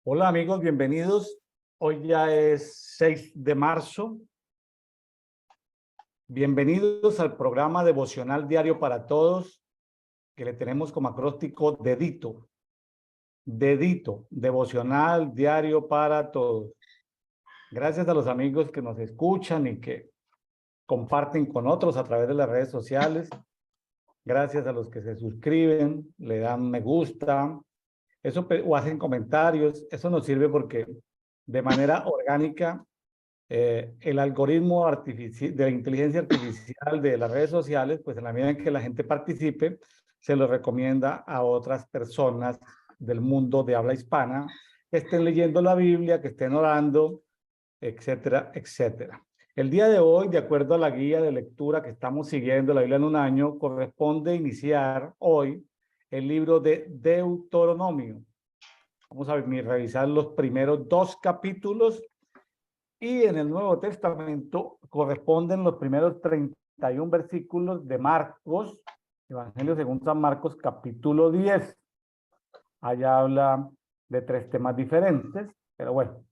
Hola amigos, bienvenidos. Hoy ya es 6 de marzo. Bienvenidos al programa devocional diario para todos que le tenemos como acróstico Dedito. Dedito, devocional diario para todos. Gracias a los amigos que nos escuchan y que comparten con otros a través de las redes sociales. Gracias a los que se suscriben, le dan me gusta, o hacen comentarios. Eso nos sirve porque de manera orgánica el algoritmo de la inteligencia artificial de las redes sociales, pues en la medida en que la gente participe, se lo recomienda a otras personas del mundo de habla hispana que estén leyendo la Biblia, que estén orando, etcétera, etcétera. El día de hoy, de acuerdo a la guía de lectura que estamos siguiendo, la Biblia en un año, corresponde iniciar hoy el libro de Deuteronomio. Vamos a revisar los primeros 2 capítulos y en el Nuevo Testamento corresponden los primeros 31 versículos de Marcos, Evangelio según San Marcos, capítulo 10. Allá habla de 3 temas diferentes, pero bueno,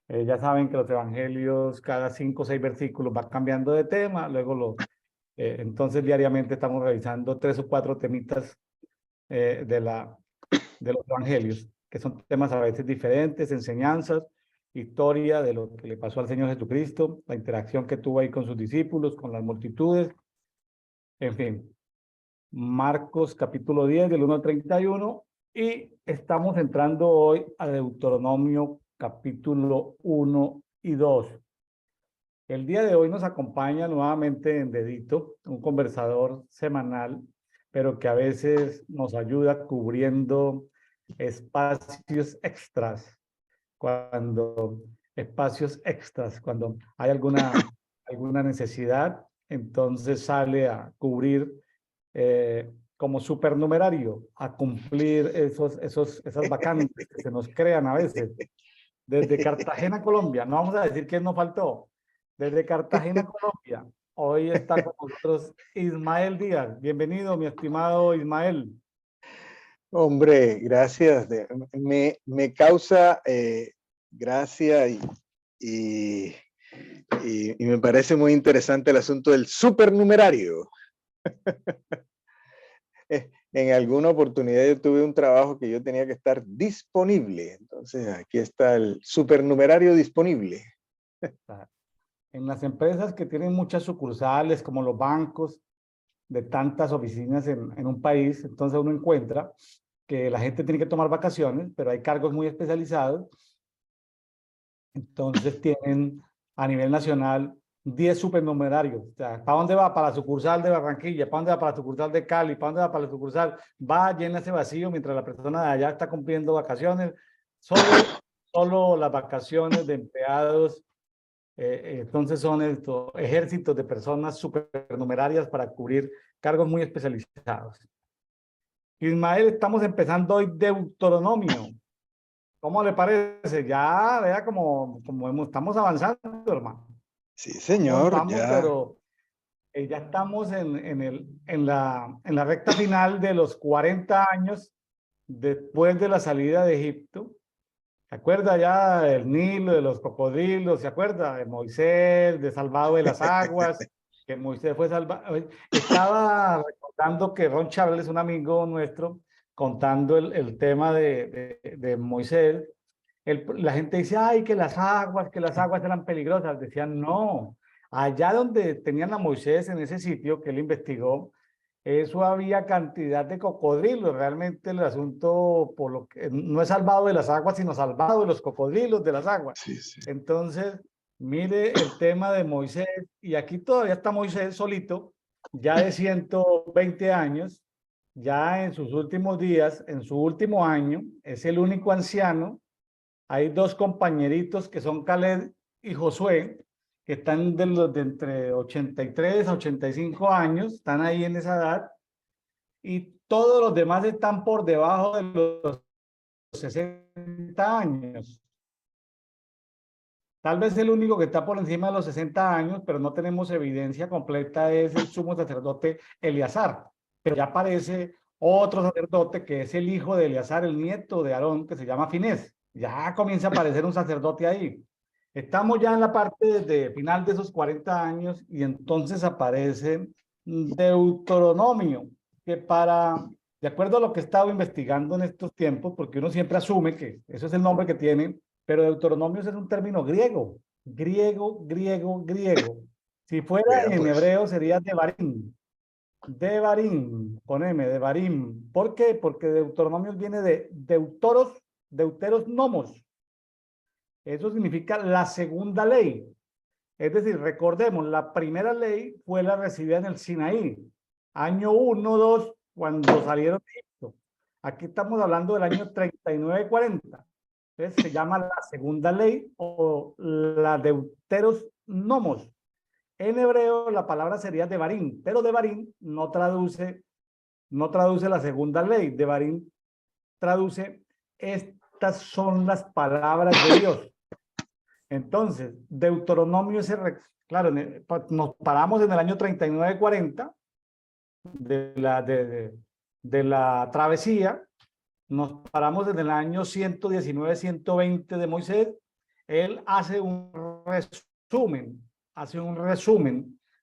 ya saben que los evangelios cada 5 o 6 versículos va cambiando de tema, luego entonces diariamente estamos revisando 3 o 4 temitas de los evangelios, que son temas a veces diferentes, enseñanzas, historia de lo que le pasó al Señor Jesucristo, la interacción que tuvo ahí con sus discípulos, con las multitudes, en fin. Marcos capítulo 10, del 1 al 31, y estamos entrando hoy a Deuteronomio capítulo 1 y 2. El día de hoy nos acompaña nuevamente en Dedito, un conversador semanal, pero que a veces nos ayuda cubriendo espacios extras, cuando hay alguna necesidad, entonces sale a cubrir como supernumerario, a cumplir esas vacantes que se nos crean a veces. Desde Cartagena, Colombia, no vamos a decir que nos faltó, desde Cartagena, Colombia, hoy está con nosotros Ismael Díaz. Bienvenido, mi estimado Ismael. Hombre, gracias. Me causa gracia y me parece muy interesante el asunto del supernumerario. En alguna oportunidad yo tuve un trabajo que yo tenía que estar disponible. Entonces aquí está el supernumerario disponible. En las empresas que tienen muchas sucursales, como los bancos, de tantas oficinas en un país, entonces uno encuentra que la gente tiene que tomar vacaciones, pero hay cargos muy especializados. Entonces tienen a nivel nacional 10 supernumerarios. O sea, ¿para dónde va? Para la sucursal de Barranquilla. ¿Para dónde va? Para la sucursal de Cali. ¿Para dónde va? Para la sucursal. Va, llena ese vacío mientras la persona de allá está cumpliendo vacaciones. Solo las vacaciones de empleados. Entonces son estos ejércitos de personas supernumerarias para cubrir cargos muy especializados. Ismael, estamos empezando hoy Deuteronomio. ¿Cómo le parece? Ya, vea estamos avanzando, hermano. Sí, señor, Vamos, ya. pero ya estamos en la recta final de los 40 años después de la salida de Egipto. ¿Se acuerda ya del Nilo, de los cocodrilos? ¿Se acuerda de Moisés, de salvado de las aguas? Que Moisés fue salvado. Estaba recordando que Ron Charles, un amigo nuestro, contando el tema de Moisés, la gente dice, ay, que las aguas eran peligrosas. Decían, no, allá donde tenían a Moisés en ese sitio que él investigó, eso había cantidad de cocodrilos. Realmente el asunto, por lo que no es salvado de las aguas, sino salvado de los cocodrilos de las aguas. Sí, sí. Entonces, mire el tema de Moisés, y aquí todavía está Moisés solito, ya de 120 años, ya en sus últimos días, en su último año, es el único anciano. Hay 2 compañeritos que son Caleb y Josué, que están de entre 83 a 85 años, están ahí en esa edad, y todos los demás están por debajo de los 60 años. Tal vez el único que está por encima de los 60 años, pero no tenemos evidencia completa, es el sumo sacerdote Eleazar. Pero ya aparece otro sacerdote que es el hijo de Eleazar, el nieto de Aarón, que se llama Finés. Ya comienza a aparecer un sacerdote ahí. Estamos ya en la parte de final de esos 40 años y entonces aparece Deuteronomio, que de acuerdo a lo que he estado investigando en estos tiempos, porque uno siempre asume que eso es el nombre que tiene, pero Deuteronomio es un término griego, griego. Si fuera Vea en pues. hebreo sería Devarim, Devarim, poneme, Devarim. ¿Por qué? Porque Deuteronomio viene de deuteros nomos. Eso significa la segunda ley. Es decir, recordemos, la primera ley fue la recibida en el Sinaí, año 1, 2, cuando salieron de Egipto. Aquí estamos hablando del año 39-40. Entonces se llama la segunda ley o la deuteros nomos. En hebreo la palabra sería Devarim, pero Devarim no traduce la segunda ley. Devarim traduce estas son las palabras de Dios. Entonces, Deuteronomio claro, nos paramos en el año 39-40 de la travesía, nos paramos en el año 119-120 de Moisés. Él hace un resumen.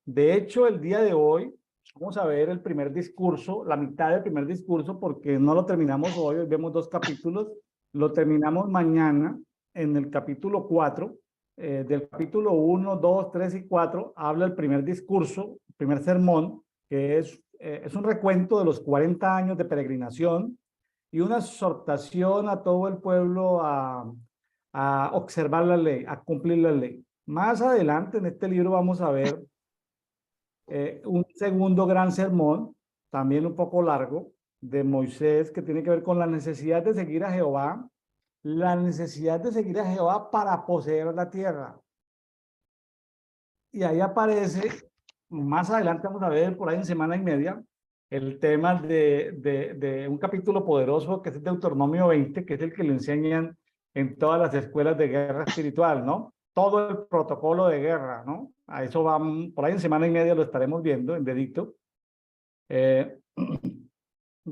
De hecho, el día de hoy vamos a ver el primer discurso, la mitad del primer discurso, porque no lo terminamos hoy vemos 2 capítulos, lo terminamos mañana en el capítulo 4. Del capítulo 1, 2, 3 y 4 habla el primer discurso, el primer sermón, que es un recuento de los 40 años de peregrinación y una exhortación a todo el pueblo a observar la ley, a cumplir la ley. Más adelante en este libro vamos a ver un segundo gran sermón, también un poco largo, de Moisés, que tiene que ver con la necesidad de seguir a Jehová, la necesidad de seguir a Jehová para poseer la tierra. Y ahí aparece, más adelante vamos a ver por ahí en semana y media, el tema de un capítulo poderoso que es el Deuteronomio 20, que es el que le enseñan en todas las escuelas de guerra espiritual, ¿no? Todo el protocolo de guerra, ¿no? A eso vamos, por ahí en semana y media lo estaremos viendo en dedicto.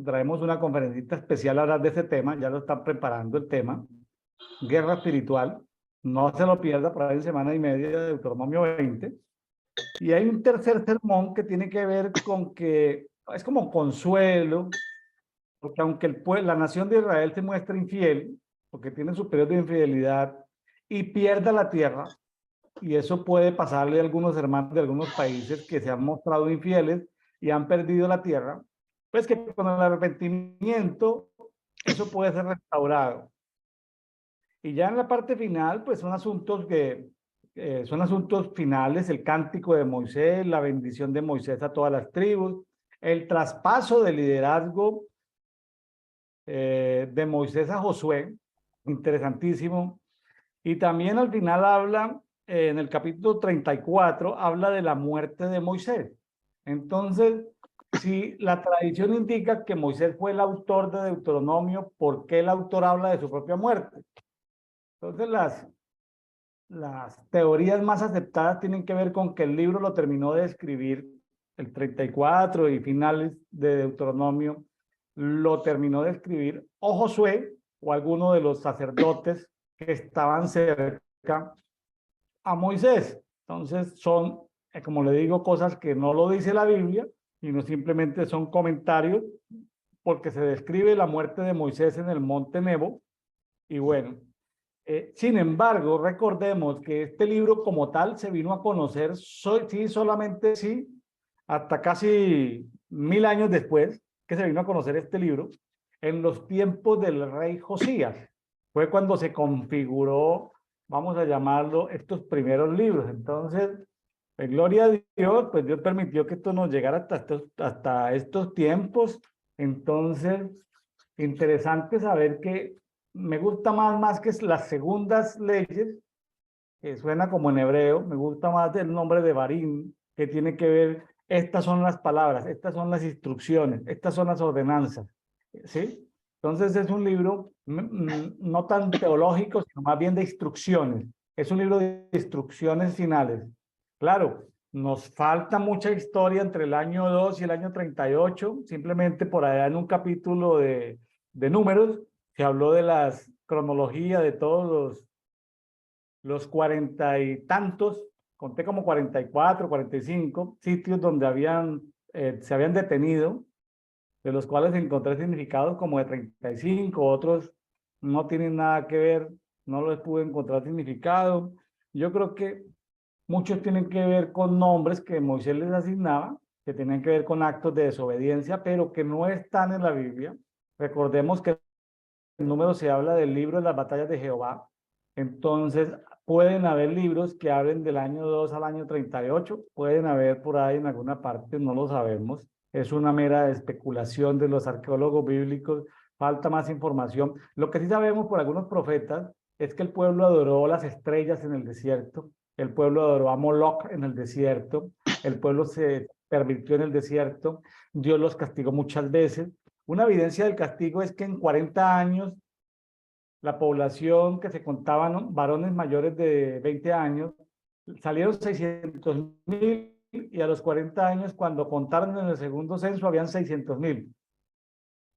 Traemos una conferencita especial a hablar de ese tema, ya lo están preparando el tema, guerra espiritual. No se lo pierda por ahí en semana y media de Deuteronomio 20. Y hay un tercer sermón que tiene que ver con que es como consuelo, porque aunque la nación de Israel se muestra infiel, porque tiene su periodo de infidelidad y pierda la tierra, y eso puede pasarle a algunos hermanos de algunos países que se han mostrado infieles y han perdido la tierra, pues que con el arrepentimiento eso puede ser restaurado. Y ya en la parte final, pues son asuntos son asuntos finales, el cántico de Moisés, la bendición de Moisés a todas las tribus, el traspaso de liderazgo de Moisés a Josué, interesantísimo. Y también al final habla, en el capítulo 34, habla de la muerte de Moisés. Entonces, si la tradición indica que Moisés fue el autor de Deuteronomio, ¿por qué el autor habla de su propia muerte? Entonces, las teorías más aceptadas tienen que ver con que el libro lo terminó de escribir el 34 y finales de Deuteronomio lo terminó de escribir o Josué o alguno de los sacerdotes que estaban cerca a Moisés. Entonces son, como le digo, cosas que no lo dice la Biblia y no simplemente son comentarios porque se describe la muerte de Moisés en el monte Nebo y bueno, sin embargo, recordemos que este libro como tal se vino a conocer, solamente hasta casi 1000 años después que se vino a conocer este libro, en los tiempos del rey Josías. Fue cuando se configuró, vamos a llamarlo, estos primeros libros. Entonces, en gloria a Dios, pues Dios permitió que esto nos llegara hasta estos tiempos. Entonces, interesante saber que me gusta más que las segundas leyes, que suena como en hebreo, me gusta más el nombre de Barín, que tiene que ver, estas son las palabras, estas son las instrucciones, estas son las ordenanzas, ¿sí? Entonces es un libro no tan teológico, sino más bien de instrucciones. Es un libro de instrucciones finales. Claro, nos falta mucha historia entre el año 2 y el año 38, simplemente por allá en un capítulo de números, se habló cronología de todos los 40 y tantos, conté como 44, 45 sitios donde se habían detenido, de los cuales encontré significados como de 35, otros no tienen nada que ver, no les pude encontrar significado. Yo creo que muchos tienen que ver con nombres que Moisés les asignaba, que tienen que ver con actos de desobediencia, pero que no están en la Biblia. Recordemos que el número se habla del libro de las batallas de Jehová. Entonces, pueden haber libros que hablen del año 2 al año 38, pueden haber por ahí en alguna parte, no lo sabemos. Es una mera especulación de los arqueólogos bíblicos, falta más información. Lo que sí sabemos por algunos profetas es que el pueblo adoró las estrellas en el desierto, el pueblo adoró a Moloch en el desierto, el pueblo se pervirtió en el desierto, Dios los castigó muchas veces. Una evidencia del castigo es que en 40 años la población que se contaban varones mayores de 20 años salieron 600.000 y a los 40 años cuando contaron en el segundo censo habían 600.000.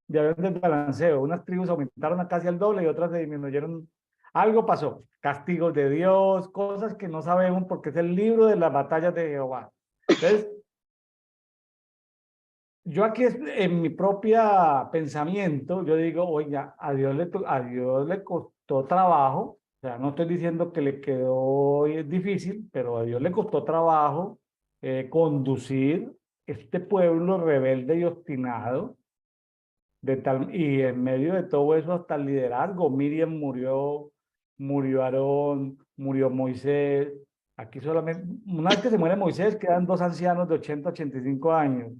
Ya había un desbalanceo, unas tribus aumentaron a casi al doble y otras se disminuyeron. Algo pasó, castigos de Dios, cosas que no sabemos porque es el libro de las batallas de Jehová. Entonces, yo aquí en mi propia pensamiento, yo digo, oiga, a Dios le costó trabajo, o sea, no estoy diciendo que le quedó difícil, pero a Dios le costó trabajo conducir este pueblo rebelde y obstinado, y en medio de todo eso hasta el liderazgo. Miriam murió, murió Aarón, murió Moisés. Aquí solamente, una vez que se muere Moisés, quedan dos ancianos de 80, 85 años.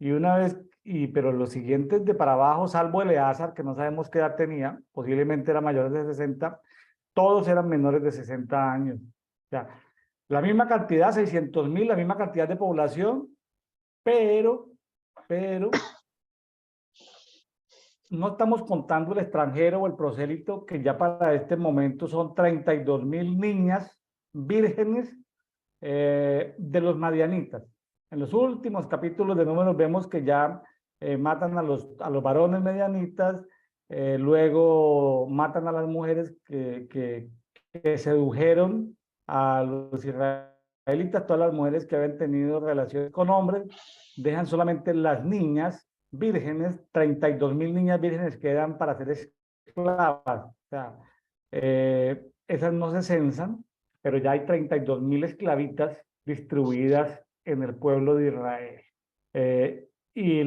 Y una vez, pero los siguientes de para abajo, salvo Eleazar, que no sabemos qué edad tenía, posiblemente era mayor de 60, todos eran menores de 60 años. O sea, la misma cantidad, 600.000, la misma cantidad de población, pero no estamos contando el extranjero o el prosélito, que ya para este momento son 32.000 niñas vírgenes de los madianitas. En los últimos capítulos de Números vemos que ya matan a los varones medianitas, luego matan a las mujeres que sedujeron a los israelitas, todas las mujeres que habían tenido relaciones con hombres, dejan solamente las niñas vírgenes, 32.000 niñas vírgenes quedan para ser esclavas. O sea, esas no se censan, pero ya hay 32.000 esclavitas distribuidas en el pueblo de Israel. Y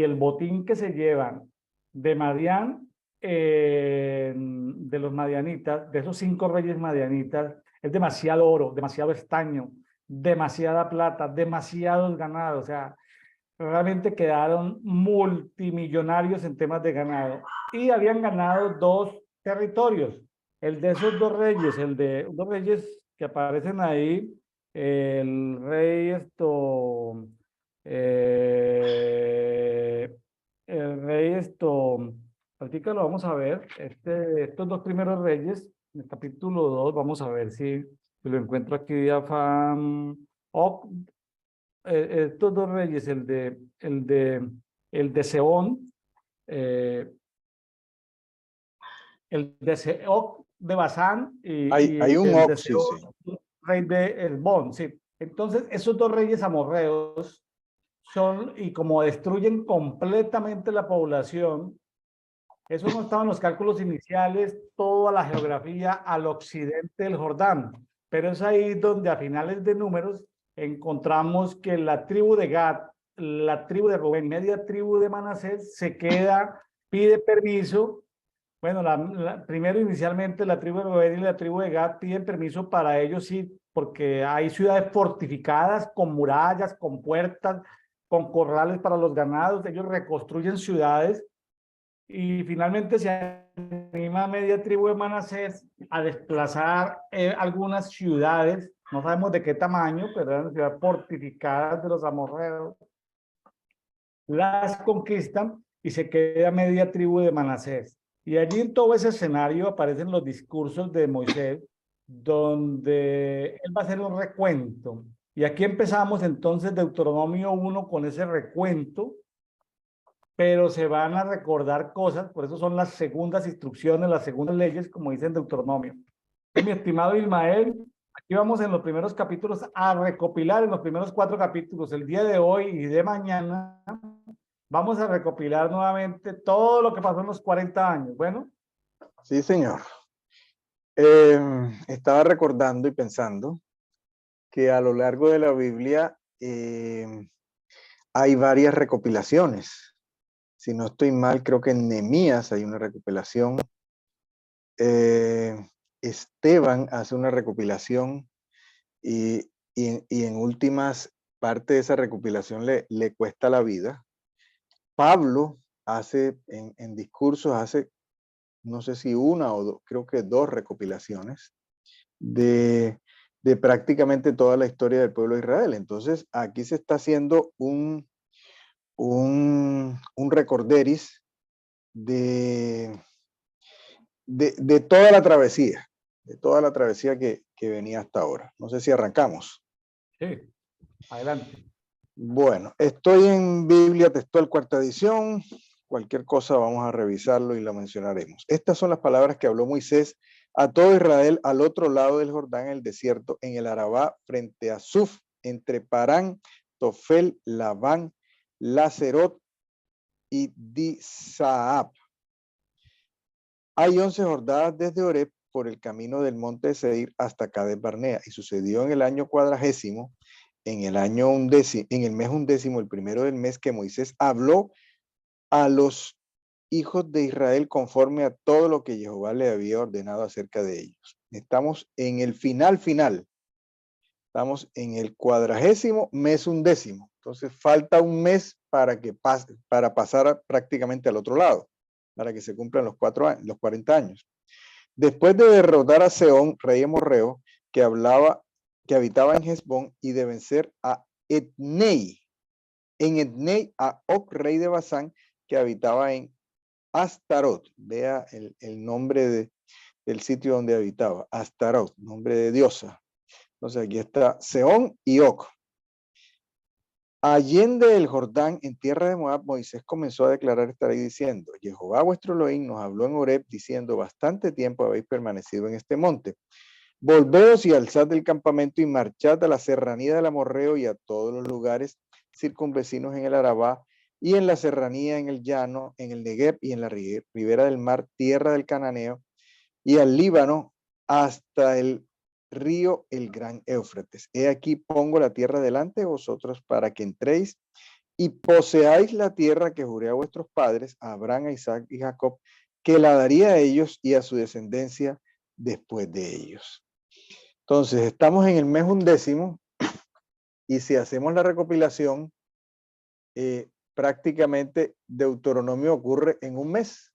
el botín que se llevan de Madián, de los madianitas, de esos 5 reyes madianitas, es demasiado oro, demasiado estaño, demasiada plata, demasiados ganados. O sea, realmente quedaron multimillonarios en temas de ganado y habían ganado 2 territorios. El de esos 2 reyes, el de 2 reyes que aparecen ahí, el rey ahorita lo vamos a ver, estos 2 primeros reyes, en el capítulo 2, vamos a ver si lo encuentro aquí, Afán, estos 2 reyes, el de Sehón, el de Seoc de Basán Hay un el de Oc, sí, sí. Sehón, rey de Hesbón, sí. Entonces, esos 2 reyes amorreos son, y como destruyen completamente la población, eso no estaba en los cálculos iniciales, toda la geografía al occidente del Jordán, pero es ahí donde a finales de Números encontramos que la tribu de Gad, la tribu de Rubén, media tribu de Manasés, se queda, pide permiso. Bueno, primero inicialmente la tribu de Rubén y la tribu de Gad piden permiso para ellos, sí, porque hay ciudades fortificadas con murallas, con puertas, con corrales para los ganados. Ellos reconstruyen ciudades y finalmente se anima a media tribu de Manasés a desplazar algunas ciudades, no sabemos de qué tamaño, pero eran ciudades fortificadas de los amorreos, las conquistan y se queda media tribu de Manasés. Y allí en todo ese escenario aparecen los discursos de Moisés, donde él va a hacer un recuento. Y aquí empezamos entonces Deuteronomio 1 con ese recuento pero se van a recordar cosas, por eso son las segundas instrucciones, las segundas leyes, como dice en Deuteronomio. Entonces, mi estimado Ismael, aquí vamos en los primeros capítulos a recopilar, en los primeros 4 capítulos, el día de hoy y de mañana, vamos a recopilar nuevamente todo lo que pasó en los 40 años. Bueno. Sí, señor. Estaba recordando y pensando que a lo largo de la Biblia hay varias recopilaciones. Si no estoy mal, creo que en Nehemías hay una recopilación. Esteban hace una recopilación y en últimas parte de esa recopilación le cuesta la vida. Pablo hace en discursos, hace no sé si una o creo que 2 recopilaciones de prácticamente toda la historia del pueblo de Israel. Entonces, aquí se está haciendo un recorderis de, de toda la travesía que venía hasta ahora. No sé si arrancamos. Sí, adelante. Bueno, estoy en Biblia Textual Cuarta Edición. Cualquier cosa vamos a revisarlo y la mencionaremos. Estas son las palabras que habló Moisés a todo Israel al otro lado del Jordán, en el desierto, en el Arabá, frente a Suf, entre Parán, Tofel, Labán, Lacerot y Disaab. Hay 11 jornadas desde Oreb por el camino del monte de Seir hasta Cades Barnea, y sucedió en el año 40, en el año undécimo, en el mes undécimo, el primero del mes, que Moisés habló a los hijos de Israel conforme a todo lo que Jehová le había ordenado acerca de ellos. Estamos en el final. Estamos en el 40 mes undécimo. Entonces falta un mes para que pase, para pasar prácticamente al otro lado, para que se cumplan los 40 años. Después de derrotar a Sehón, rey amorreo, que habitaba en Hesbón, y de vencer a Etnei, en Etnei a Og, rey de Basán, que habitaba en Astarot. Vea el nombre del sitio donde habitaba, Astarot, nombre de diosa. Entonces aquí está Sehón y Og. Allende el Jordán, en tierra de Moab, Moisés comenzó a declarar esta ley diciendo: Jehová vuestro Elohim nos habló en Horeb diciendo: bastante tiempo habéis permanecido en este monte. Volveos y alzad del campamento y marchad a la serranía del amorreo y a todos los lugares circunvecinos en el Arabá y en la serranía, en el llano, en el Negev y en la ribera del mar, tierra del Cananeo, y al Líbano hasta el río el gran Éufrates. He aquí pongo la tierra delante de vosotros para que entréis y poseáis la tierra que juré a vuestros padres, a Abraham, a Isaac y Jacob, que la daría a ellos y a su descendencia después de ellos. Entonces, estamos en el mes undécimo y si hacemos la recopilación, prácticamente Deuteronomio ocurre en un mes.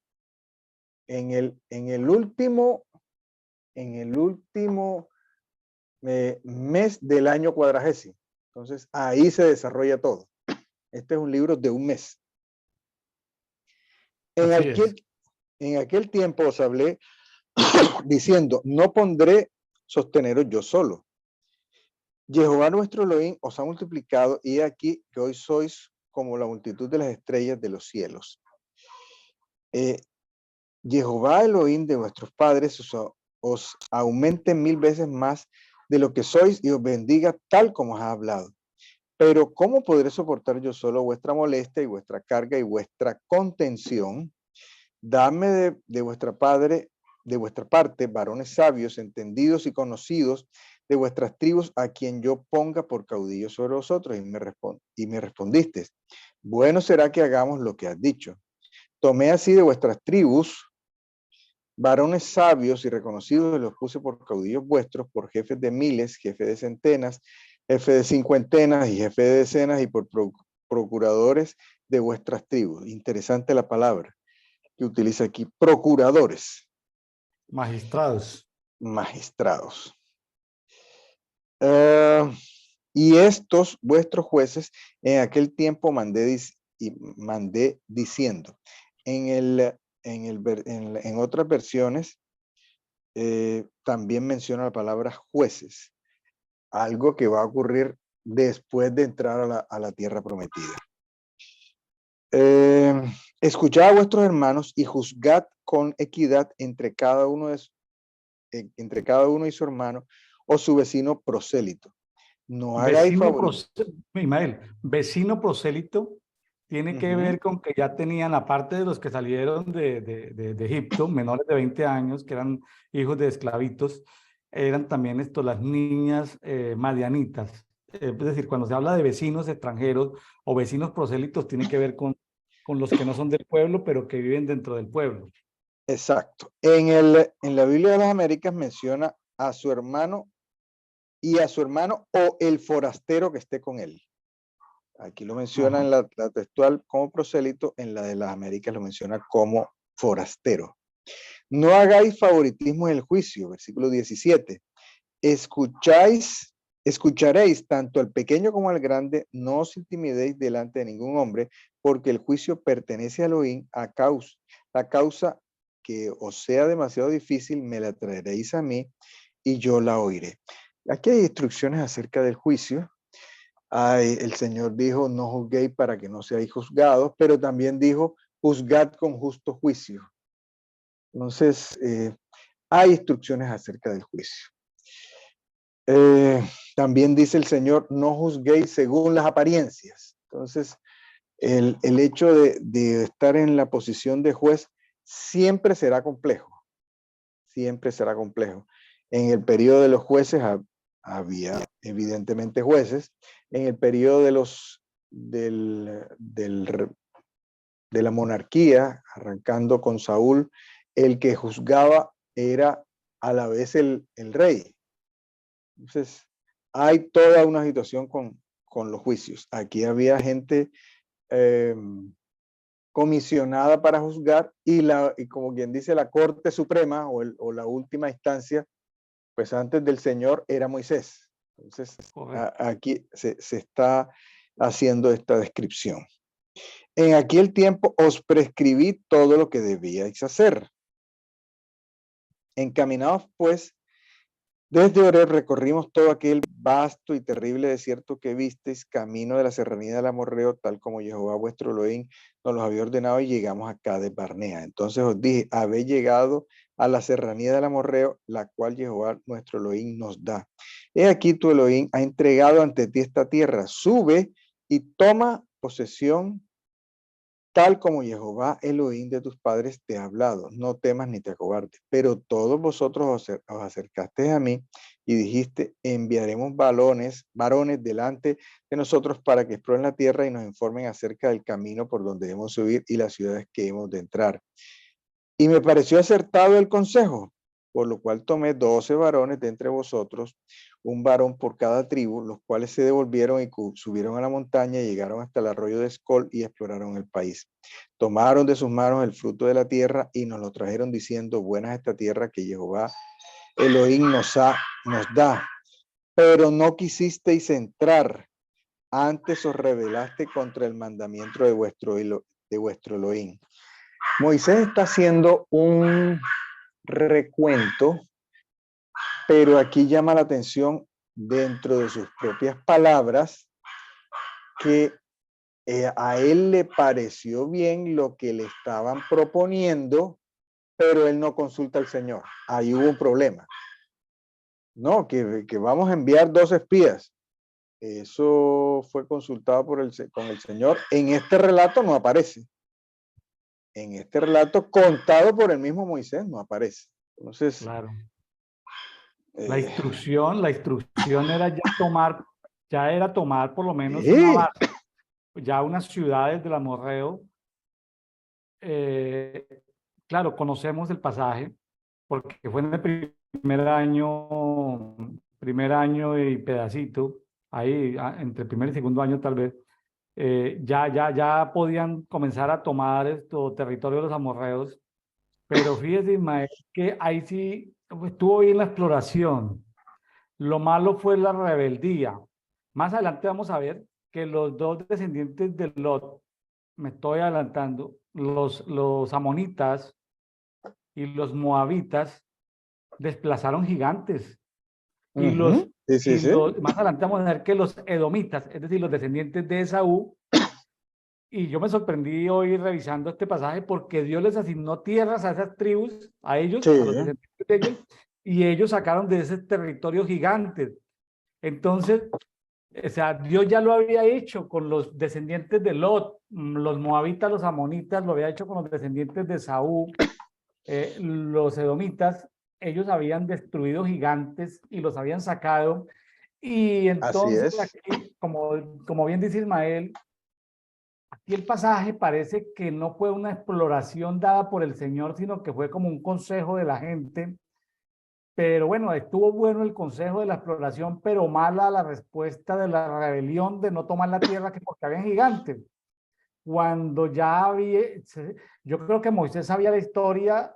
En el último mes del año 40. Entonces, ahí se desarrolla todo. Este es un libro de un mes. En aquel tiempo os hablé diciendo: no pondré sosteneros yo solo. Jehová nuestro Elohim os ha multiplicado, y he aquí que hoy sois como la multitud de las estrellas de los cielos. Jehová Elohim de vuestros padres os aumente 1000 veces más de lo que sois y os bendiga tal como os ha hablado. Pero ¿cómo podré soportar yo solo vuestra molestia y vuestra carga y vuestra contención? Dame de vuestra parte varones sabios, entendidos y conocidos de vuestras tribus, a quien yo ponga por caudillo sobre vosotros. Y me respondiste: bueno será que hagamos lo que has dicho. Tomé así de vuestras tribus varones sabios y reconocidos, y los puse por caudillos vuestros, por jefes de miles, jefes de centenas, jefe de cincuentenas y jefe de decenas, y por procuradores de vuestras tribus. Interesante la palabra que utiliza aquí: procuradores. Magistrados. Magistrados. Y estos vuestros jueces en aquel tiempo mandé diciendo. En otras versiones también menciona la palabra jueces, algo que va a ocurrir después de entrar a la tierra prometida. Eh, Escuchad a vuestros hermanos y juzgad con equidad entre cada uno y su hermano o su vecino prosélito. No hagáis Vecino, favoritismo. Ismael, vecino prosélito tiene que Ujú. ver con que ya tenían, aparte de los que salieron de Egipto, menores de 20 años, que eran hijos de esclavitos, eran también esto, las niñas madianitas. Es decir, cuando se habla de vecinos extranjeros o vecinos prosélitos, tiene que ver con los que no son del pueblo, pero que viven dentro del pueblo. Exacto. En la Biblia de las Américas menciona a su hermano y a su hermano o el forastero que esté con él. Aquí lo menciona Ajá. en la textual como prosélito, en la de las Américas lo menciona como forastero. No hagáis favoritismo en el juicio, versículo 17. Escucharéis tanto al pequeño como al grande, no os intimidéis delante de ningún hombre, porque el juicio pertenece a Elohim la causa que os sea demasiado difícil, me la traeréis a mí y yo la oiré. Aquí hay instrucciones acerca del juicio. El Señor dijo, no juzguéis para que no seáis juzgados, pero también dijo, juzgad con justo juicio. Entonces, hay instrucciones acerca del juicio. Eh, También dice el Señor, no juzguéis según las apariencias. Entonces, el hecho de estar en la posición de juez siempre será complejo, siempre será complejo. En el periodo de los jueces había evidentemente jueces. En el periodo de la monarquía, arrancando con Saúl, el que juzgaba era a la vez el rey. Entonces, hay toda una situación con los juicios. Aquí había gente eh, comisionada para juzgar y como quien dice la Corte Suprema o la última instancia, pues antes del Señor era Moisés. Entonces, Correcto. aquí se está haciendo esta descripción. En aquel tiempo os prescribí todo lo que debíais hacer. Encaminaos pues. Desde Oreb recorrimos todo aquel vasto y terrible desierto que visteis, camino de la serranía del Amorreo, tal como Jehová vuestro Elohim nos los había ordenado, y llegamos a Cades Barnea. Entonces os dije, habéis llegado a la serranía del Amorreo, la cual Jehová nuestro Elohim nos da. He aquí tu Elohim ha entregado ante ti esta tierra. Sube y toma posesión tal como Jehová Elohim de tus padres te ha hablado. No temas ni te acobardes. Pero todos vosotros os acercasteis a mí y dijiste, enviaremos varones delante de nosotros para que exploren la tierra y nos informen acerca del camino por donde debemos subir y las ciudades que hemos de entrar. Y me pareció acertado el consejo, por lo cual tomé 12 varones de entre vosotros, un varón por cada tribu, los cuales se devolvieron y subieron a la montaña, llegaron hasta el arroyo de Escol y exploraron el país. Tomaron de sus manos el fruto de la tierra y nos lo trajeron diciendo, buena es esta tierra que Jehová Elohim nos da. Pero no quisisteis entrar, antes os rebelaste contra el mandamiento de vuestro Elohim. Moisés está haciendo un recuento, pero aquí llama la atención dentro de sus propias palabras que a él le pareció bien lo que le estaban proponiendo, pero él no consulta al Señor. Ahí hubo un problema. No, que vamos a enviar 2 espías. Eso fue consultado con el Señor. En este relato no aparece. En este relato contado por el mismo Moisés no aparece. Entonces, Claro. eh, La instrucción era ya era tomar por lo menos una sí, base, ya unas ciudades del amorreo. eh, claro, conocemos el pasaje, porque fue en el primer año y pedacito, ahí entre el primer y segundo año tal vez, ya podían comenzar a tomar esto territorio de los amorreos, pero fíjese, Ismael, que ahí sí estuvo bien la exploración. Lo malo fue la rebeldía. Más adelante vamos a ver que los dos descendientes de Lot, me estoy adelantando, los amonitas y los moabitas desplazaron gigantes. Y sí, sí, sí. más adelante vamos a ver que los edomitas, es decir, los descendientes de Esaú, Y yo me sorprendí hoy revisando este pasaje porque Dios les asignó tierras a esas tribus, a ellos, Sí, a los descendientes de ellos, y ellos sacaron de ese territorio gigantes. Entonces, o sea, Dios ya lo había hecho con los descendientes de Lot, los moabitas, los amonitas, lo había hecho con los descendientes de Saúl, los edomitas, ellos habían destruido gigantes y los habían sacado. Y así entonces es. aquí, como bien dice Ismael, aquí el pasaje parece que no fue una exploración dada por el Señor, sino que fue como un consejo de la gente. Pero bueno, estuvo bueno el consejo de la exploración, pero mala la respuesta de la rebelión de no tomar la tierra que porque había gigantes. Cuando ya había, yo creo que Moisés sabía la historia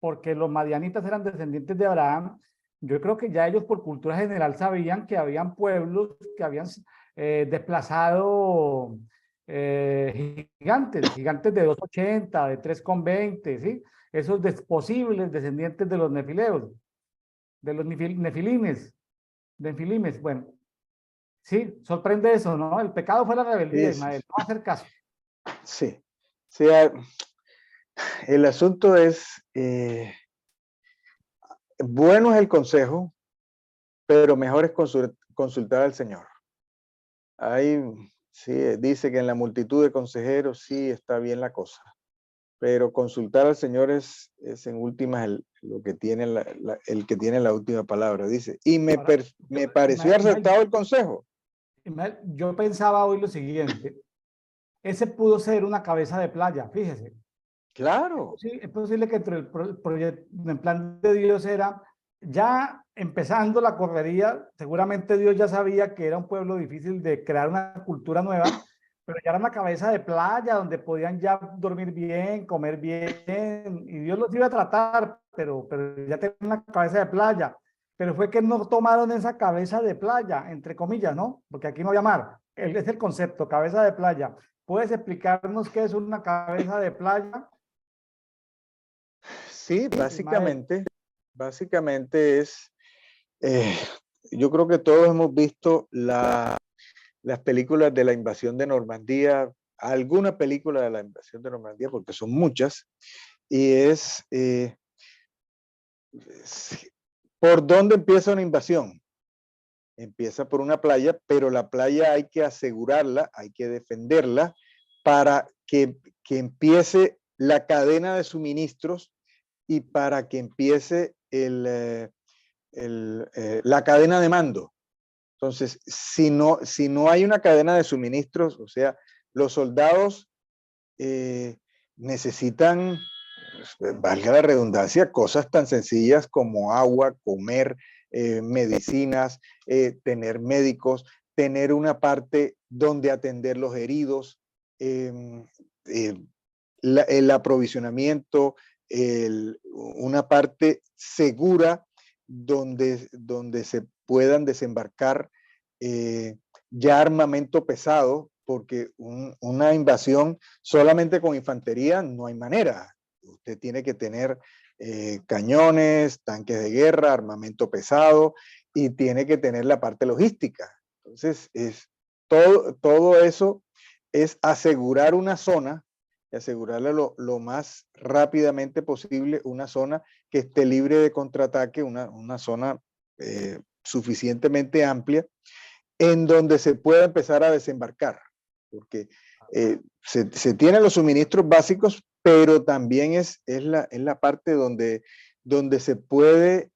porque los madianitas eran descendientes de Abraham. Yo creo que ya ellos por cultura general sabían que habían pueblos que habían desplazado gigantes de 2,80, de 3,20, ¿sí? Esos posibles descendientes de los nefileos, de los nefilimes. Bueno, sí, sorprende eso, ¿no? El pecado fue la rebeldía, Es, Ismael, no hacer caso. sí. Sí, el asunto es, bueno es el consejo, pero mejor es consultar al Señor. Ahí sí, dice que en la multitud de consejeros sí está bien la cosa, pero consultar al Señor es en últimas lo que tiene el que tiene la última palabra, dice. Y Ahora, me pareció acertado el consejo. Ismael, yo pensaba hoy lo siguiente, ese pudo ser una cabeza de playa, fíjese. Claro, Sí, es posible que entre el proyecto, el plan de Dios era, ya empezando la correría, seguramente Dios ya sabía que era un pueblo difícil de crear una cultura nueva, pero ya era una cabeza de playa donde podían ya dormir bien, comer bien, y Dios los iba a tratar, pero ya tenían una cabeza de playa. Pero fue que no tomaron esa cabeza de playa, entre comillas, ¿no? Porque aquí no había mar. Es el concepto, cabeza de playa. ¿Puedes explicarnos qué es una cabeza de playa, sí, Ismael? básicamente es, eh, yo creo que todos hemos visto las películas de la invasión de Normandía, alguna película de la invasión de Normandía, porque son muchas, y ¿por dónde empieza una invasión? Empieza por una playa, pero la playa hay que asegurarla, hay que defenderla para que empiece la cadena de suministros y para que empiece la cadena de mando. Entonces, si no hay una cadena de suministros, o sea, los soldados necesitan, valga la redundancia, cosas tan sencillas como agua, comer, medicinas, tener médicos, tener una parte donde atender los heridos, eh, eh, el aprovisionamiento, una parte segura donde se puedan desembarcar ya armamento pesado, porque una invasión solamente con infantería no hay manera. Usted tiene que tener cañones, tanques de guerra, armamento pesado y tiene que tener la parte logística. Entonces, todo eso es asegurar una zona y asegurarle lo más rápidamente posible una zona que esté libre de contraataque, una zona suficientemente amplia en donde se pueda empezar a desembarcar, porque se tienen los suministros básicos, pero también es la parte donde se puede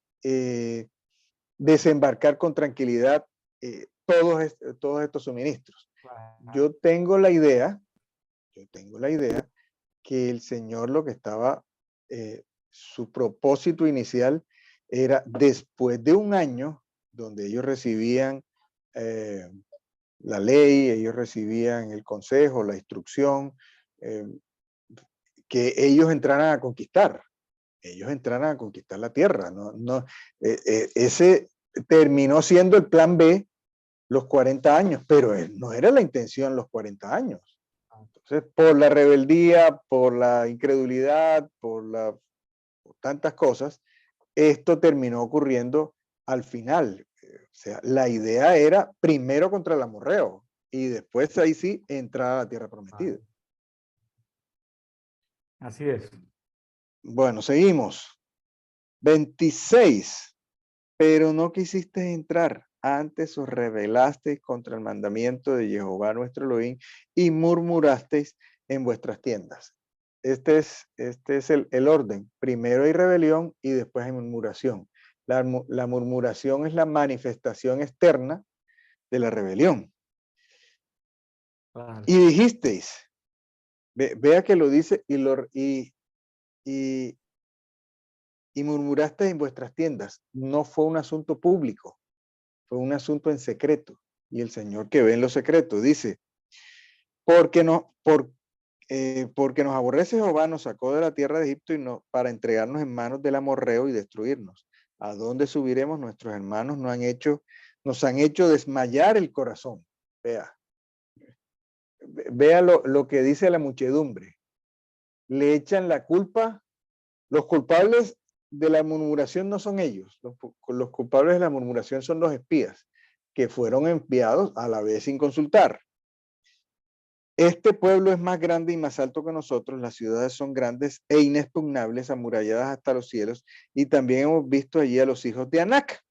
desembarcar con tranquilidad todos estos suministros. Yo tengo la idea que el Señor lo que estaba, su propósito inicial era después de un año donde ellos recibían eh, la ley, ellos recibían el consejo, la instrucción, eh, que ellos entraran a conquistar la tierra. Ese terminó siendo el plan B los 40 años, pero no era la intención los 40 años. Entonces, por la rebeldía, por la incredulidad, por tantas cosas, esto terminó ocurriendo al final. O sea, la idea era primero contra el amorreo y después ahí sí entrar a la tierra prometida. Así es. Bueno, seguimos. 26. Pero no quisiste entrar, antes os rebelasteis contra el mandamiento de Jehová nuestro Elohim y murmurasteis en vuestras tiendas. Este es el orden. Primero hay rebelión y después hay murmuración. La murmuración es la manifestación externa de la rebelión. Claro. Y dijisteis, vea que lo dice, y murmurasteis en vuestras tiendas. No fue un asunto público, fue un asunto en secreto. Y el Señor que ve en lo secreto dice, porque nos aborrece Jehová, nos sacó de la tierra de Egipto para entregarnos en manos del amorreo y destruirnos. ¿A dónde subiremos? Nuestros hermanos nos han hecho desmayar el corazón. Vea lo que dice la muchedumbre. Le echan la culpa. Los culpables de la murmuración no son ellos. Los culpables de la murmuración son los espías, que fueron enviados a la vez sin consultar. Este pueblo es más grande y más alto que nosotros, las ciudades son grandes e inexpugnables, amuralladas hasta los cielos, y también hemos visto allí a los hijos de Anac.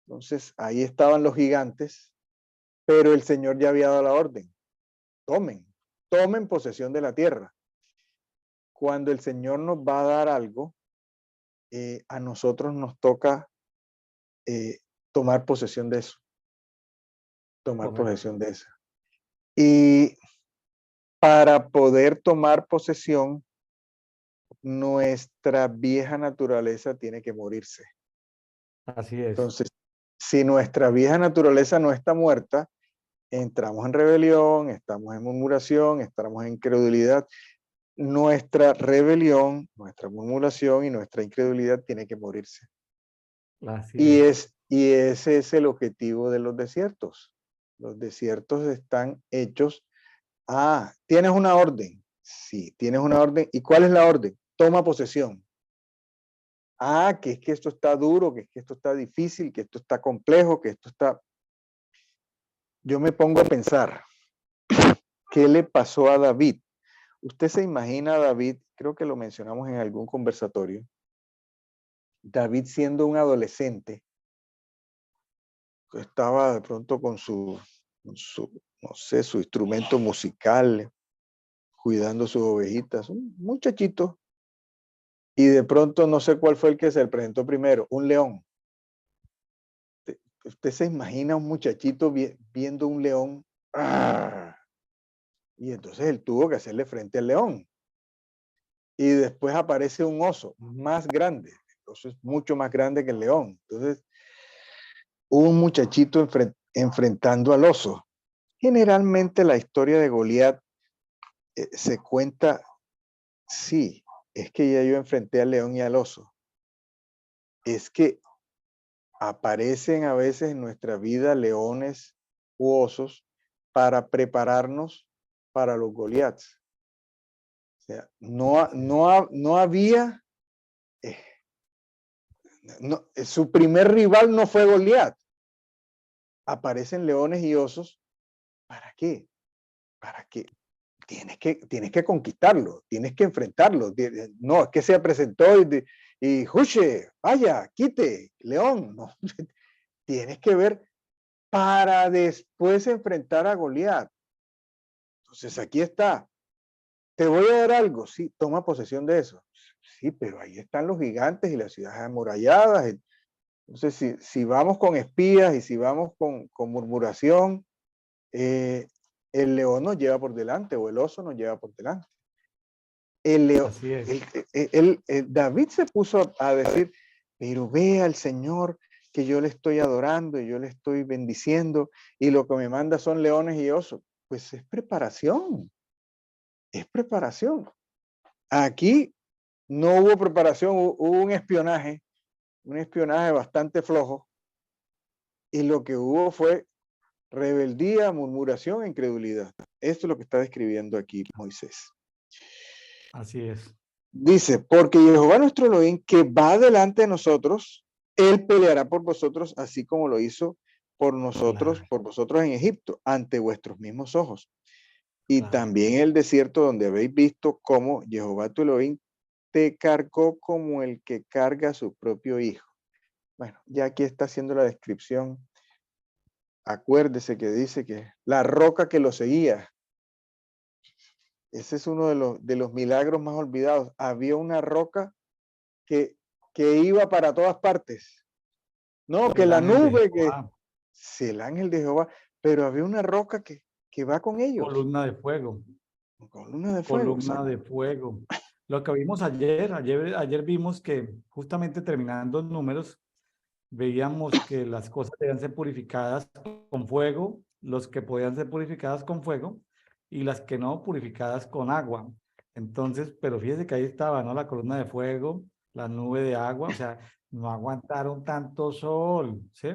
Entonces, ahí estaban los gigantes, pero el Señor ya había dado la orden. Tomen posesión de la tierra. Cuando el Señor nos va a dar algo, a nosotros nos toca tomar posesión de eso. Tomar posesión de eso. Y para poder tomar posesión, nuestra vieja naturaleza tiene que morirse. Así es. Entonces, si nuestra vieja naturaleza no está muerta, entramos en rebelión, estamos en murmuración, estamos en incredulidad. Nuestra rebelión, nuestra murmuración y nuestra incredulidad tiene que morirse. Y ese es el objetivo de los desiertos. Los desiertos están hechos. ¿Tienes una orden? Sí, tienes una orden. ¿Y cuál es la orden? Toma posesión. Que es que esto está duro, que es que esto está difícil, que esto está complejo, que esto está... Yo me pongo a pensar, ¿qué le pasó a David? Usted se imagina a David, creo que lo mencionamos en algún conversatorio, David siendo un adolescente, estaba de pronto con su no sé, su instrumento musical, cuidando sus ovejitas, un muchachito, y de pronto no sé cuál fue el que se le presentó primero, un león. Usted se imagina un muchachito viendo un león, y entonces él tuvo que hacerle frente al león. Y después aparece un oso más grande, el oso es mucho más grande que el león. Entonces, un muchachito enfrentando al oso. Generalmente la historia de Goliat se cuenta, sí, es que ya yo enfrenté al león y al oso. Es que aparecen a veces en nuestra vida leones u osos para prepararnos para los Goliats. O sea, no había, su primer rival no fue Goliat. Aparecen leones y osos. ¿Para qué? Para que tienes que conquistarlo, tienes que enfrentarlo. No, es que se presentó y ¡juche! Vaya, quite, león. No, tienes que ver para después enfrentar a Goliat. Entonces aquí está. Te voy a dar algo, sí, toma posesión de eso. Sí, pero ahí están los gigantes y las ciudades amuralladas. Entonces, si vamos con espías y si vamos con murmuración, el león nos lleva por delante o el oso nos lleva por delante. David se puso a decir, pero vea al Señor que yo le estoy adorando y yo le estoy bendiciendo y lo que me manda son leones y osos. Pues es preparación. Es preparación. Aquí no hubo preparación, hubo un espionaje bastante flojo y lo que hubo fue rebeldía, murmuración e incredulidad. Esto es lo que está describiendo aquí Moisés. Así es. Dice, porque Jehová nuestro Elohim, que va delante de nosotros, él peleará por vosotros, así como lo hizo por nosotros, Claro, por vosotros en Egipto, ante vuestros mismos ojos. Y claro. también en el desierto donde habéis visto cómo Jehová tu Elohim te cargó como el que carga a su propio hijo. Bueno, ya aquí está haciendo la descripción. Acuérdese que dice que la roca que lo seguía, ese es uno de los milagros más olvidados. Había una roca que, que iba para todas partes. No, que El la ángel de nube, que Jehová, sí, el ángel de Jehová, pero había una roca que va con ellos. columna de fuego. Columna de fuego, Columna exacto. de fuego. Lo que vimos ayer vimos que justamente terminando números, veíamos que las cosas debían ser purificadas con fuego, los que podían ser purificadas con fuego y las que no, purificadas con agua. Entonces, pero fíjese que ahí estaba, ¿no? La columna de fuego, la nube de agua, o sea, no aguantaron tanto sol, ¿sí?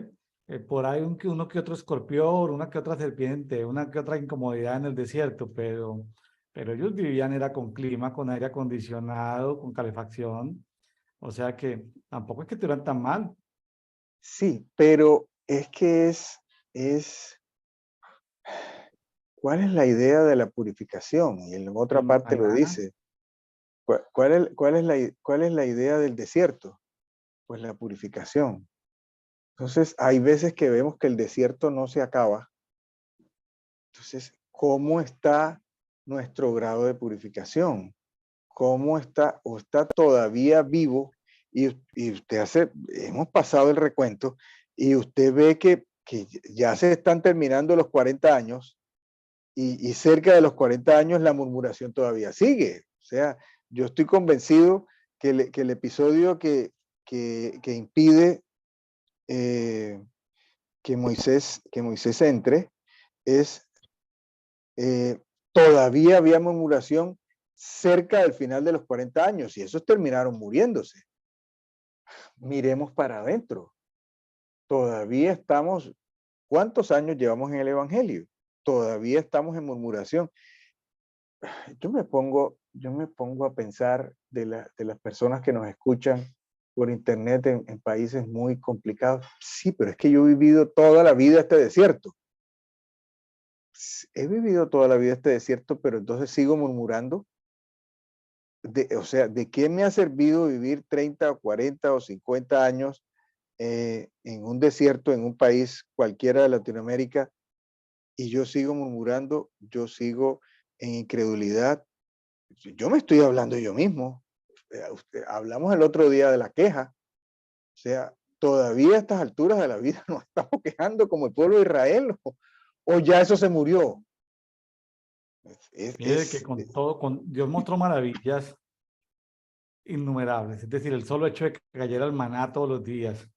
Por ahí uno que otro escorpión, una que otra serpiente, una que otra incomodidad en el desierto, pero ellos vivían era con clima, con aire acondicionado, con calefacción, o sea que tampoco es que estuvieran tan mal. Sí, pero es que es, ¿cuál es la idea de la purificación? Y en otra El parte lo maná, dice. Cuál es la idea del desierto? Pues la purificación. Entonces, hay veces que vemos que el desierto no se acaba. Entonces, ¿cómo está nuestro grado de purificación? ¿Cómo está o está todavía vivo? Y usted hace, hemos pasado el recuento y usted ve que ya se están terminando los 40 años y cerca de los 40 años la murmuración todavía sigue. O sea, yo estoy convencido que el episodio que impide eh, que Moisés entre es todavía había murmuración cerca del final de los 40 años y esos terminaron muriéndose. Miremos para adentro. Todavía estamos, ¿cuántos años llevamos en el Evangelio? Todavía estamos en murmuración. Yo me pongo a pensar de las personas que nos escuchan por internet en países muy complicados. Sí, pero es que yo he vivido toda la vida este desierto. He vivido toda la vida este desierto, pero entonces sigo murmurando. O sea, ¿de qué me ha servido vivir 30 o 40 o 50 años en un desierto, en un país cualquiera de Latinoamérica, y yo sigo murmurando, yo sigo en incredulidad? Yo me estoy hablando yo mismo. Hablamos el otro día de la queja. O sea, todavía a estas alturas de la vida nos estamos quejando como el pueblo de Israel, o ya eso se murió. Es, mire que es, con es, todo, Dios mostró maravillas innumerables, es decir, el solo hecho de que cayera el maná todos los días.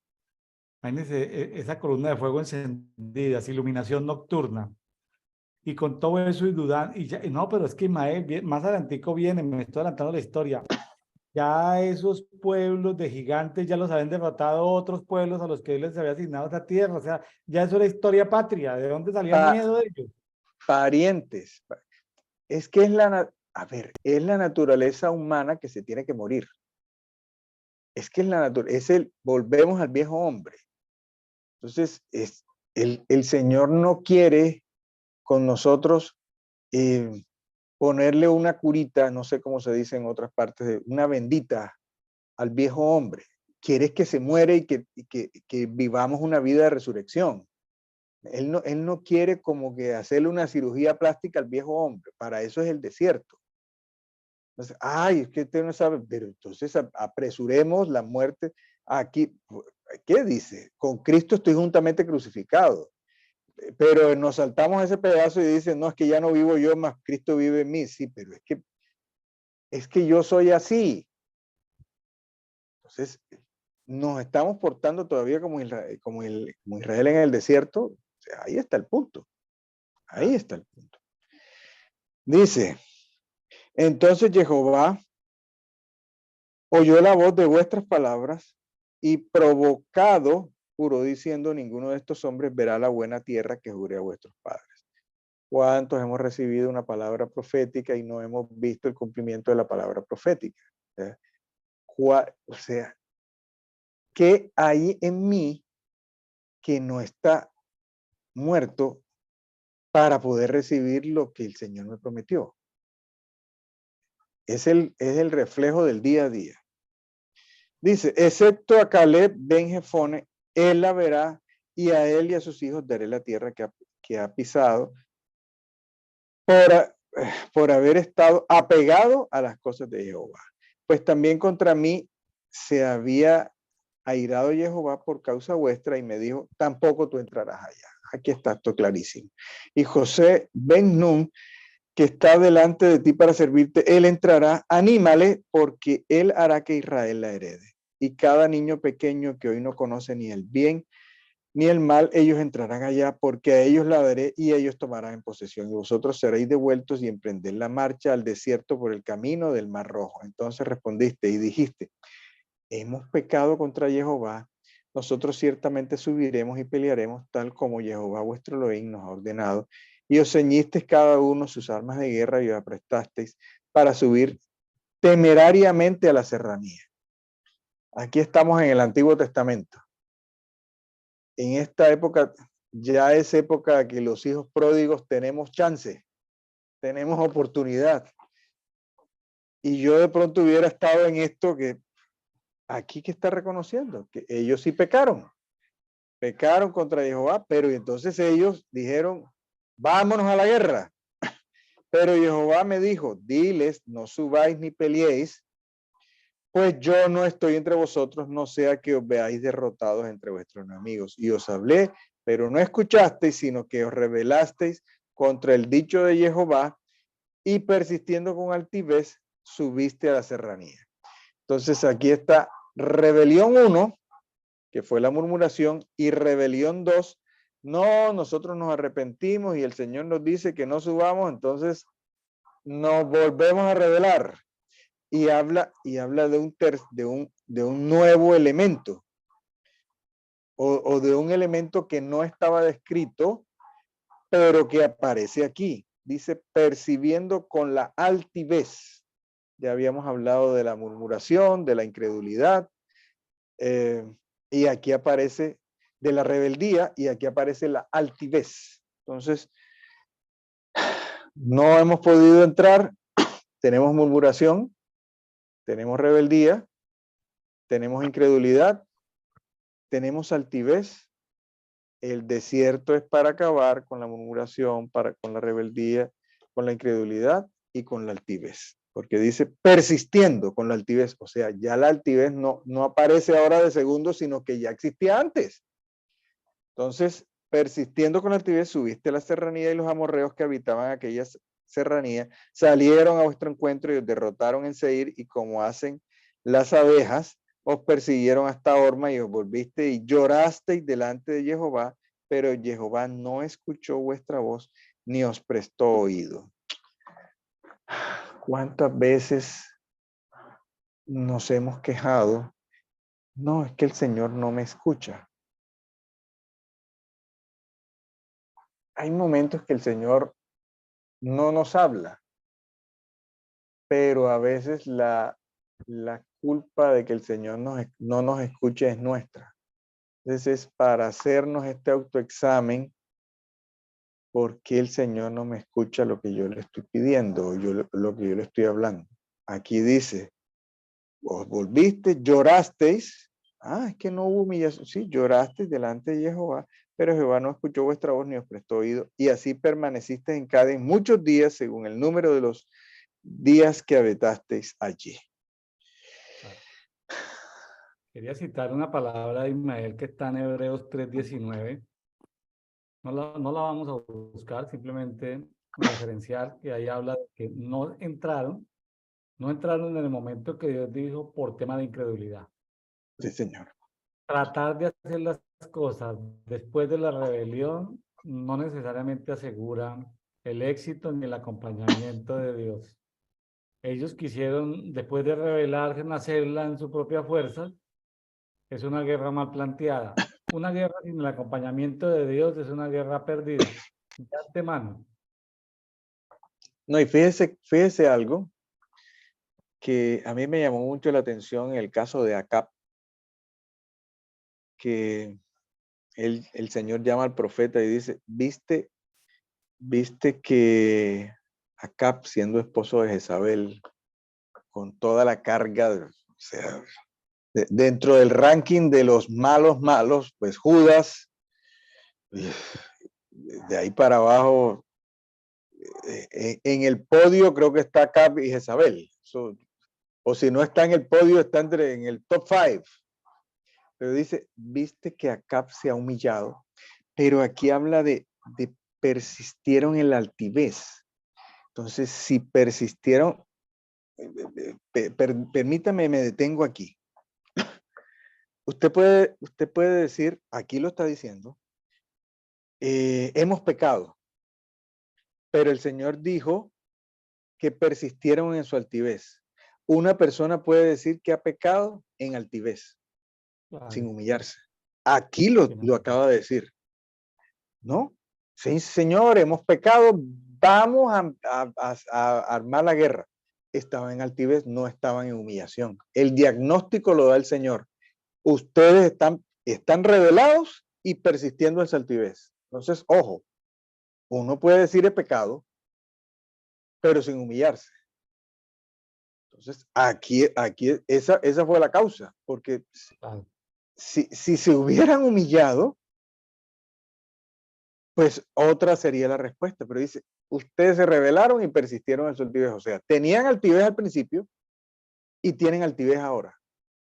Imagínense esa columna de fuego encendida, esa iluminación nocturna. Y con todo eso y dudan, y no, pero es que más adelantico viene, me estoy adelantando la historia. Ya esos pueblos de gigantes ya los habían derrotado otros pueblos a los que él les había asignado esa tierra. O sea, ya eso era historia patria. ¿De dónde salía el pa- miedo de ellos? parientes. Es que a ver, es la naturaleza humana que se tiene que morir. Es que es la naturaleza, volvemos al viejo hombre. Entonces, el Señor no quiere con nosotros eh, ponerle una curita, no sé cómo se dice en otras partes, una bendita al viejo hombre. Quiere que se muere que vivamos una vida de resurrección. Él no quiere como que hacerle una cirugía plástica al viejo hombre. Para eso es el desierto. Entonces, ay, es que usted no sabe, pero entonces apresuremos la muerte. Aquí, ¿qué dice? Con Cristo estoy juntamente crucificado. Pero nos saltamos ese pedazo y dice, no, es que ya no vivo yo, más Cristo vive en mí. Sí, pero es que yo soy así. Entonces, nos estamos portando todavía como Israel, como Israel en el desierto. O sea, ahí está el punto. Ahí Claro. está el punto. Dice, entonces Jehová oyó la voz de vuestras palabras y provocado, juró diciendo, ninguno de estos hombres verá la buena tierra que juré a vuestros padres. ¿Cuántos hemos recibido una palabra profética y no hemos visto el cumplimiento de la palabra profética? O sea, ¿qué hay en mí que no está? muerto para poder recibir lo que el Señor me prometió. Es el reflejo del día a día. Dice, excepto a Caleb ben Jefone, él la verá, y a él y a sus hijos daré la tierra que ha pisado por haber estado apegado a las cosas de Jehová. Pues también contra mí se había airado Jehová por causa vuestra y me dijo, tampoco tú entrarás allá. Aquí está esto clarísimo. Y José ben Nun, que está delante de ti para servirte, él entrará, anímale, porque él hará que Israel la herede. Y cada niño pequeño que hoy no conoce ni el bien ni el mal, ellos entrarán allá, porque a ellos la daré y ellos tomarán en posesión. Y vosotros seréis devueltos y emprender la marcha al desierto por el camino del Mar Rojo. Entonces respondiste y dijiste, hemos pecado contra Jehová, nosotros ciertamente subiremos y pelearemos tal como Jehová vuestro Elohim nos ha ordenado. Y os ceñisteis cada uno sus armas de guerra y os aprestasteis para subir temerariamente a la serranía. Aquí estamos en el Antiguo Testamento. En esta época, ya es época que los hijos pródigos tenemos chance, tenemos oportunidad. Y yo de pronto hubiera estado en esto que aquí que está reconociendo, que ellos sí pecaron contra Jehová, pero entonces ellos dijeron, vámonos a la guerra. Pero Jehová me dijo, diles, no subáis ni peleéis, pues yo no estoy entre vosotros, no sea que os veáis derrotados entre vuestros enemigos. Y os hablé, pero no escuchasteis, sino que os rebelasteis contra el dicho de Jehová y persistiendo con altivez, subiste a la serranía. Entonces aquí está rebelión 1, que fue la murmuración, y rebelión 2, no, nosotros nos arrepentimos y el Señor nos dice que no subamos, entonces nos volvemos a rebelar. Y habla de un nuevo elemento o de un elemento que no estaba descrito, pero que aparece aquí. Dice, percibiendo con la altivez. Ya habíamos hablado de la murmuración, de la incredulidad, y aquí aparece de la rebeldía y aquí aparece la altivez. Entonces, no hemos podido entrar, tenemos murmuración, tenemos rebeldía, tenemos incredulidad, tenemos altivez. El desierto es para acabar con la murmuración, con la rebeldía, con la incredulidad y con la altivez. Porque dice persistiendo con la altivez. O sea, ya la altivez no aparece ahora de segundo, sino que ya existía antes. Entonces, persistiendo con la altivez, subiste a la serranía y los amorreos que habitaban aquella serranía salieron a vuestro encuentro y os derrotaron en Seir, y como hacen las abejas, os persiguieron hasta Horma y os volviste y llorasteis delante de Jehová, pero Jehová no escuchó vuestra voz ni os prestó oído. ¿Cuántas veces nos hemos quejado? No, es que el Señor no me escucha. Hay momentos que el Señor no nos habla, pero a veces la culpa de que el Señor no nos escuche es nuestra. Entonces es para hacernos este autoexamen, ¿por qué el Señor no me escucha lo que yo le estoy pidiendo, lo que yo le estoy hablando? Aquí dice, os volviste, llorasteis. Es que no hubo humillación. Sí, llorasteis delante de Jehová, pero Jehová no escuchó vuestra voz ni os prestó oído, y así permanecisteis en Cades muchos días, según el número de los días que habitasteis allí. Quería citar una palabra de Ismael que está en Hebreos 3:19. No la vamos a buscar, simplemente referenciar que ahí habla de que no entraron en el momento que Dios dijo por tema de incredulidad. Sí, Señor. Tratar de hacer las cosas después de la rebelión no necesariamente asegura el éxito ni el acompañamiento de Dios. Ellos quisieron, después de rebelarse, hacerla en su propia fuerza. Es una guerra mal planteada. Una guerra sin el acompañamiento de Dios es una guerra perdida. De antemano. No, y fíjese algo que a mí me llamó mucho la atención en el caso de Acab, que el Señor llama al profeta y dice, viste que Acab, siendo esposo de Jezabel, con toda la carga, o sea, dentro del ranking de los malos, pues Judas, de ahí para abajo, en el podio creo que está Acab y Jezabel. O si no está en el podio, está en el top 5. Pero dice, viste que Acab se ha humillado, pero aquí habla de persistieron en la altivez. Entonces, si persistieron, permítame, me detengo aquí. Usted puede decir, aquí lo está diciendo, hemos pecado, pero el Señor dijo que persistieron en su altivez. Una persona puede decir que ha pecado en altivez, Claro, sin humillarse. Aquí lo acaba de decir, ¿no? Sí, Señor, hemos pecado, vamos a armar la guerra. Estaban en altivez, no estaban en humillación. El diagnóstico lo da el Señor. Ustedes están rebelados y persistiendo en su altivez. Entonces, ojo, uno puede decir el pecado, pero sin humillarse. Entonces, aquí esa fue la causa, porque claro. si se hubieran humillado, pues otra sería la respuesta. Pero dice, ustedes se rebelaron y persistieron en su altivez. O sea, tenían altivez al principio y tienen altivez ahora.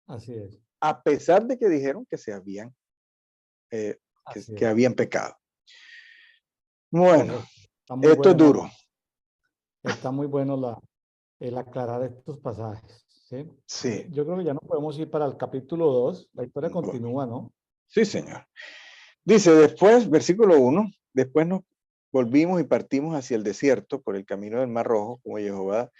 Así es. A pesar de que dijeron que se habían, Así que es. habían pecado. Bueno, Correcto. Está muy esto es bueno, duro. está muy bueno el aclarar estos pasajes. ¿Sí? Sí. Yo creo que ya no podemos ir para el capítulo 2. La historia continúa, ¿no? Sí, Señor. Dice después, versículo 1, después nos volvimos y partimos hacia el desierto por el camino del Mar Rojo, como Jehová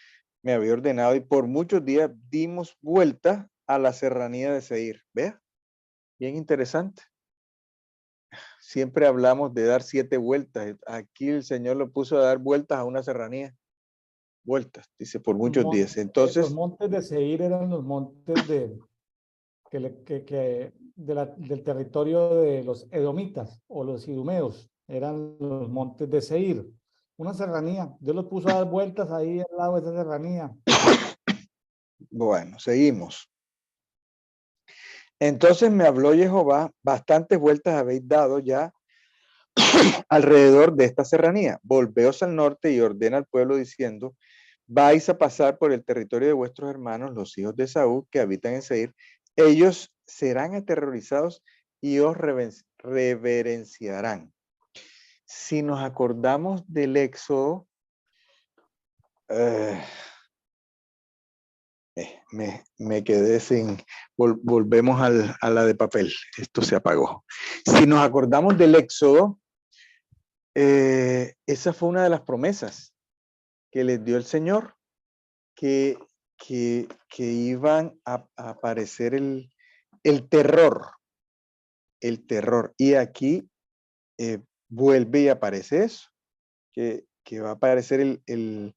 me había ordenado, y por muchos días dimos vuelta a la serranía de Seir. Vea, bien interesante. Siempre hablamos de dar 7 vueltas. Aquí el Señor lo puso a dar vueltas a una serranía. Vueltas, dice, por muchos días. Los Entonces, montes de Seir eran los montes del territorio de los edomitas o los idumeos. Eran los montes de Seir. Una serranía. Dios los puso a dar vueltas ahí al lado de esa serranía. bueno, seguimos. Entonces me habló Jehová, bastantes vueltas habéis dado ya alrededor de esta serranía. Volveos al norte y ordena al pueblo diciendo, vais a pasar por el territorio de vuestros hermanos, los hijos de Saúl, que habitan en Seir. Ellos serán aterrorizados y os reverenciarán. Si nos acordamos del Éxodo, me quedé sin, volvemos a la de papel, esto se apagó. Si nos acordamos del Éxodo, esa fue una de las promesas que les dio el Señor, que iban a aparecer el terror, y aquí vuelve y aparece eso, que va a aparecer el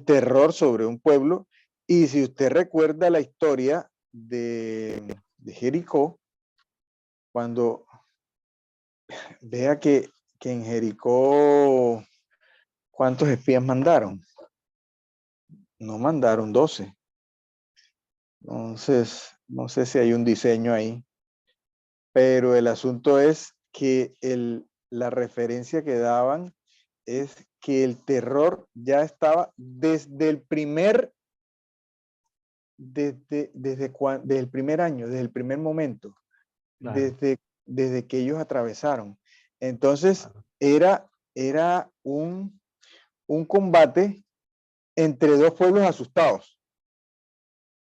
terror sobre un pueblo. Y si usted recuerda la historia de Jericó, cuando vea que en Jericó, ¿cuántos espías mandaron? No mandaron 12. Entonces, no sé si hay un diseño ahí, pero el asunto es que la referencia que daban es que el terror ya estaba desde el primer año, desde el primer momento, Claro, desde que ellos atravesaron. Entonces, claro, era un combate entre dos pueblos asustados.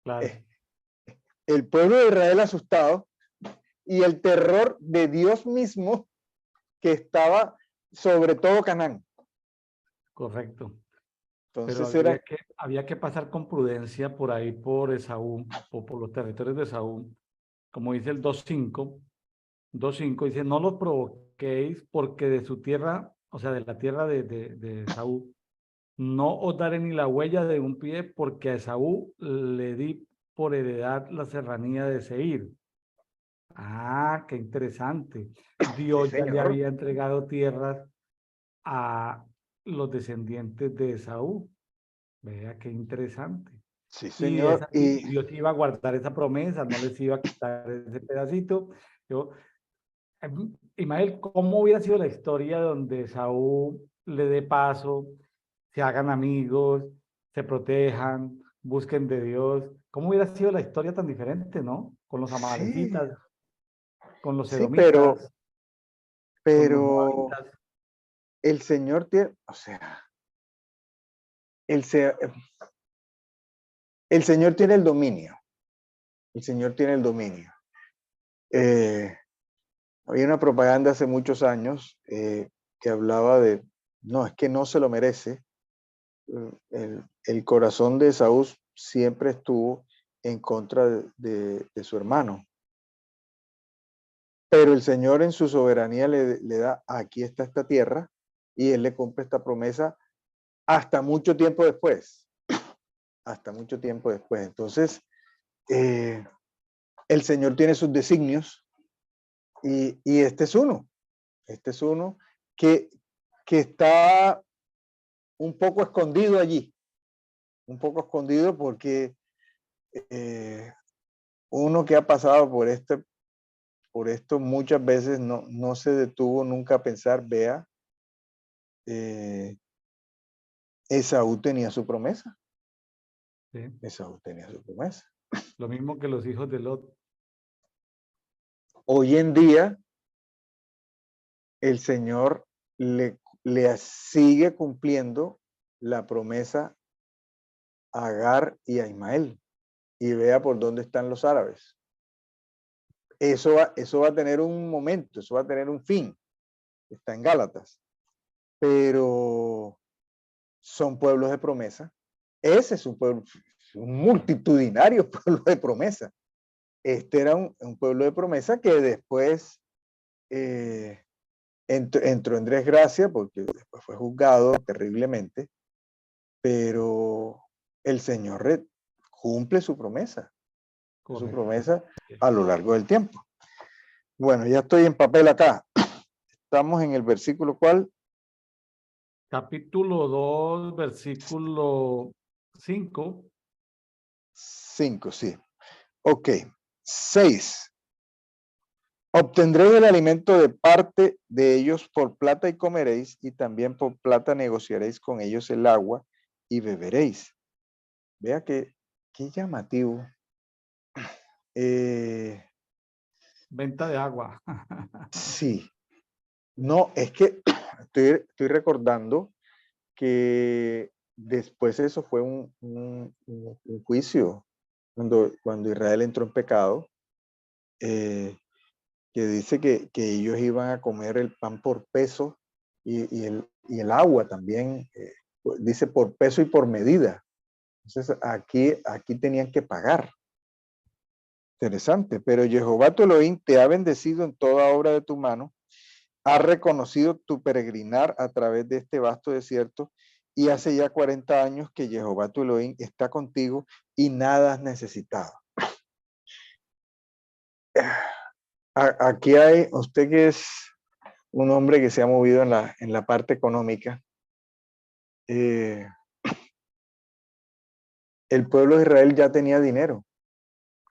claro. El pueblo de Israel asustado y el terror de Dios mismo que estaba sobre todo Canaán. Correcto. Pero Entonces era, había que pasar con prudencia por ahí, por Esaú, por los territorios de Esaú. Como dice el 2.5 dice, no los provoquéis porque de su tierra, o sea, de la tierra de Esaú, no os daré ni la huella de un pie porque a Esaú le di por heredad la serranía de Seir. Ah, qué interesante. Sí, Dios ya le señor. había entregado tierras a los descendientes de Esaú. Vea qué interesante. Sí, Y, señor. Y y Dios iba a guardar esa promesa, no les iba a quitar ese pedacito. Yo, Ismael, ¿cómo hubiera sido la historia donde Esaú le dé paso, se hagan amigos, se protejan, busquen de Dios? ¿Cómo hubiera sido la historia tan diferente, no? Con los sí, amalecitas, con los sí, pero, edomitas, con los pero moabitas. el Señor tiene, o sea, el, se- el Señor tiene el dominio. El Señor tiene el dominio. Eh, Había una propaganda hace muchos años que hablaba de, no, es que no se lo merece. El corazón de Saúl siempre estuvo en contra de su hermano. Pero el Señor en su soberanía le da, aquí está esta tierra, y Él le cumple esta promesa hasta mucho tiempo después. Hasta mucho tiempo después. Entonces, eh, el Señor tiene sus designios y este es uno. Este es uno que, que está un poco escondido allí. Un poco escondido porque eh, uno que ha pasado por esto muchas veces no se detuvo nunca a pensar, vea, eh, Esaú tenía su promesa. ¿Sí? Esaú tenía su promesa. Lo mismo que los hijos de Lot. Hoy en día, el Señor le sigue cumpliendo la promesa a Agar y a Ismael. Y vea por dónde están los árabes. Eso va a tener un momento, eso va a tener un fin. Está en Gálatas. Pero son pueblos de promesa. Ese es un pueblo, un multitudinario pueblo de promesa. Este era un pueblo de promesa que después entró en desgracia porque después fue juzgado terriblemente, pero el Señor cumple su Correcto. promesa a lo largo del tiempo. Bueno, ya estoy en papel acá. Estamos en el versículo ¿cuál? Capítulo 2 versículo 5. 5, sí. Ok. 6. Obtendréis el alimento de parte de ellos por plata y comeréis, y también por plata negociaréis con ellos el agua y beberéis. Vea qué llamativo. Eh, Venta de agua. sí, no, es que estoy recordando que después eso fue un juicio, cuando Israel entró en pecado, que dice que ellos iban a comer el pan por peso y el agua también, dice por peso y por medida. Entonces aquí tenían que pagar. Interesante, pero Jehová tu Elohim te ha bendecido en toda obra de tu mano, ha reconocido tu peregrinar a través de este vasto desierto, y hace ya 40 años que Jehová tu Elohim está contigo y nada has necesitado. Aquí hay, usted que es un hombre que se ha movido en la parte económica, eh, el pueblo de Israel ya tenía dinero.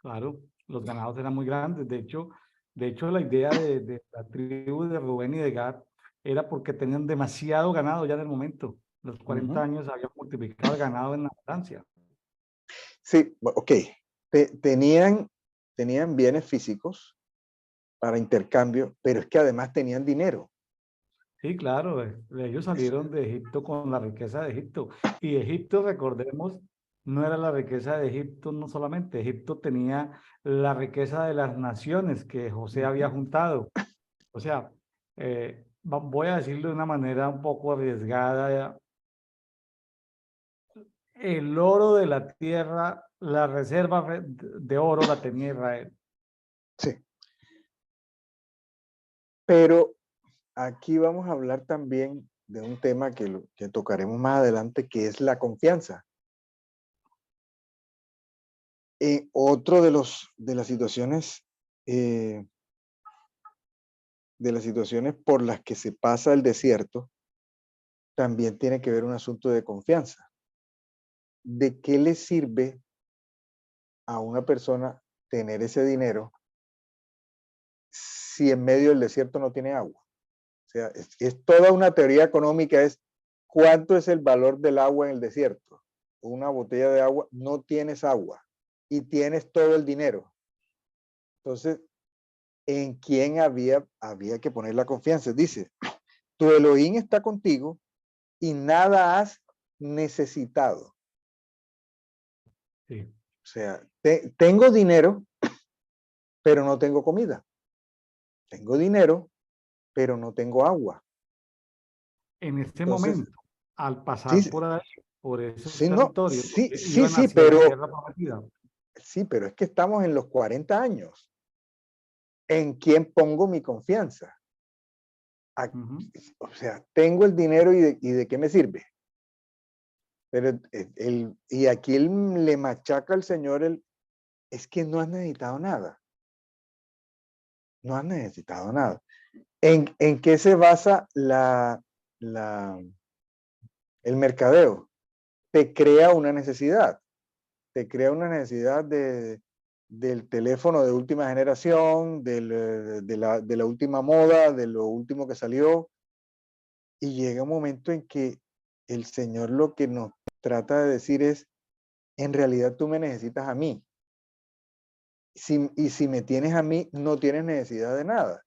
Claro, los ganados eran muy grandes. De hecho la idea de la tribu de Rubén y de Gad era porque tenían demasiado ganado ya en el momento. Los 40 Ujú. años habían multiplicado el ganado en abundancia. Sí, ok. Tenían bienes físicos para intercambio, pero es que además tenían dinero. Sí, claro, ellos salieron de Egipto con la riqueza de Egipto. Y Egipto, recordemos, no era la riqueza de Egipto no solamente, Egipto tenía la riqueza de las naciones que José había Ujú. juntado. O sea, voy a decirlo de una manera un poco arriesgada, el oro de la tierra, la reserva de oro la tenía Israel. Sí, pero aquí vamos a hablar también de un tema que tocaremos más adelante, que es la confianza. Otro de las situaciones de las situaciones por las que se pasa el desierto, también tiene que ver un asunto de confianza. ¿De qué le sirve a una persona tener ese dinero si en medio del desierto no tiene agua? O sea, es toda una teoría económica, es cuánto es el valor del agua en el desierto. Una botella de agua, no tienes agua y tienes todo el dinero. Entonces, ¿en quién había que poner la confianza? Dice, tu Elohim está contigo y nada has necesitado. Sí. O sea, tengo dinero, pero no tengo comida. Tengo dinero, pero no tengo agua. En este Entonces, momento, al pasar sí, por ahí, por esos sí, no, territorios sí, donde sí, iban sí, hacia la pero tierra prometida. sí, pero es que estamos en los 40 años. ¿En quién pongo mi confianza? Ujú. O sea, tengo el dinero y de qué me sirve. Pero y aquí le machaca al Señor es que no has necesitado nada. No has necesitado nada. ¿En qué se basa el mercadeo? Te crea una necesidad. Te crea una necesidad del teléfono de última generación, de la última moda, de lo último que salió. Y llega un momento en que el Señor lo que nos trata de decir es, en realidad tú me necesitas a mí. Y si me tienes a mí, no tienes necesidad de nada.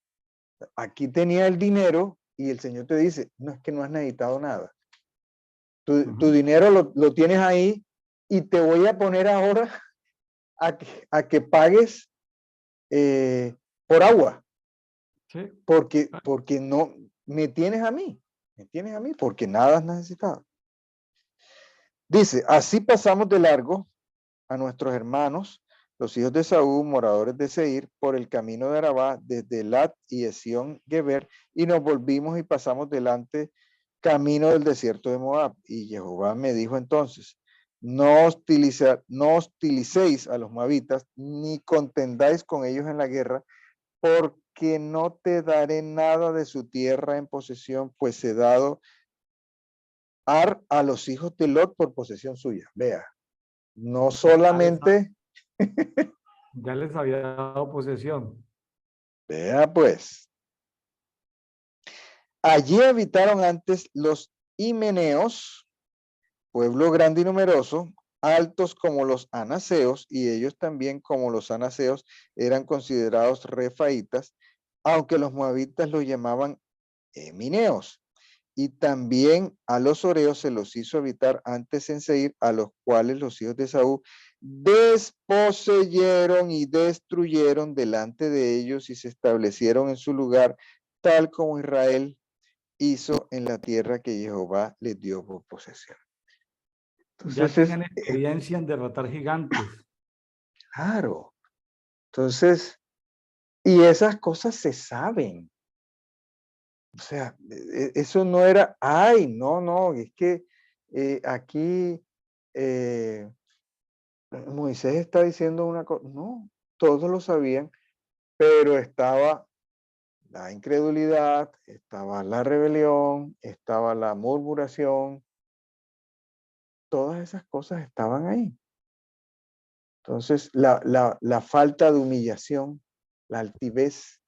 Aquí tenía el dinero y el Señor te dice, no es que no has necesitado nada. Tu dinero lo tienes ahí y te voy a poner ahora a que pagues por agua, Sí. porque no me tienes a mí, porque nada has necesitado. Dice, así pasamos de largo a nuestros hermanos, los hijos de Saúl, moradores de Seir, por el camino de Arabá, desde Elat y Esión Geber, y nos volvimos y pasamos delante camino del desierto de Moab. Y Jehová me dijo entonces, no hostilicéis a los moabitas, ni contendáis con ellos en la guerra, porque no te daré nada de su tierra en posesión, pues he dado Ar a los hijos de Lot por posesión suya. Vea, no solamente, Ya les había dado posesión. vea pues, allí habitaron antes los himeneos, pueblo grande y numeroso, altos como los anaseos, y ellos también como los anaseos eran considerados refaitas, aunque los moabitas los llamaban emineos. Y también a los oreos se los hizo habitar antes en Seir, a los cuales los hijos de Saúl desposeyeron y destruyeron delante de ellos y se establecieron en su lugar, tal como Israel hizo en la tierra que Jehová les dio por posesión. Ya Entonces, tenían experiencia en derrotar gigantes. claro, entonces, y esas cosas se saben. O sea, eso no era, ay, no, no, es que aquí Moisés está diciendo una cosa, no, todos lo sabían, pero estaba la incredulidad, estaba la rebelión, estaba la murmuración, todas esas cosas estaban ahí. Entonces, la falta de humillación, la altivez.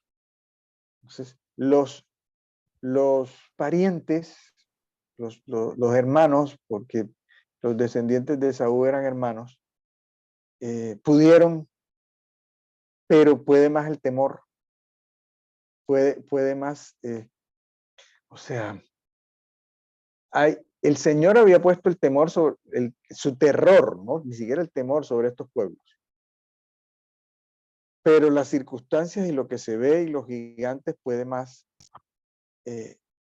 Entonces, los parientes, los hermanos, porque los descendientes de Saúl eran hermanos, pudieron, pero puede más el temor, puede más, o sea, el Señor había puesto el temor sobre su terror, ¿no? Ni siquiera el temor sobre estos pueblos. Pero las circunstancias y lo que se ve y los gigantes puede más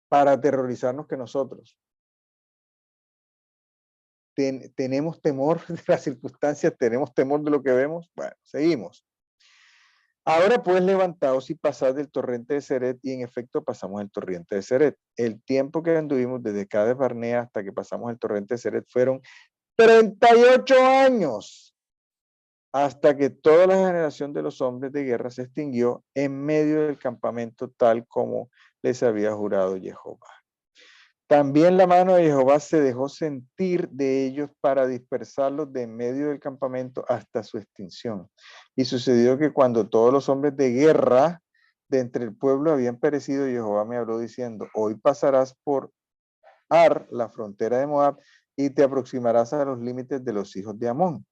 para aterrorizarnos que nosotros. Tenemos temor de las circunstancias, tenemos temor de lo que vemos. Bueno, seguimos. Ahora pues levantaos y pasad del torrente de Seret, y en efecto pasamos el torrente de Seret. El tiempo que anduvimos desde Cades Barnea hasta que pasamos el torrente de Seret fueron 38 años. hasta que toda la generación de los hombres de guerra se extinguió en medio del campamento tal como les había jurado Jehová. También la mano de Jehová se dejó sentir de ellos para dispersarlos de en medio del campamento hasta su extinción. Y sucedió que cuando todos los hombres de guerra de entre el pueblo habían perecido, Jehová me habló diciendo, hoy pasarás por Ar, la frontera de Moab, y te aproximarás a los límites de los hijos de Amón.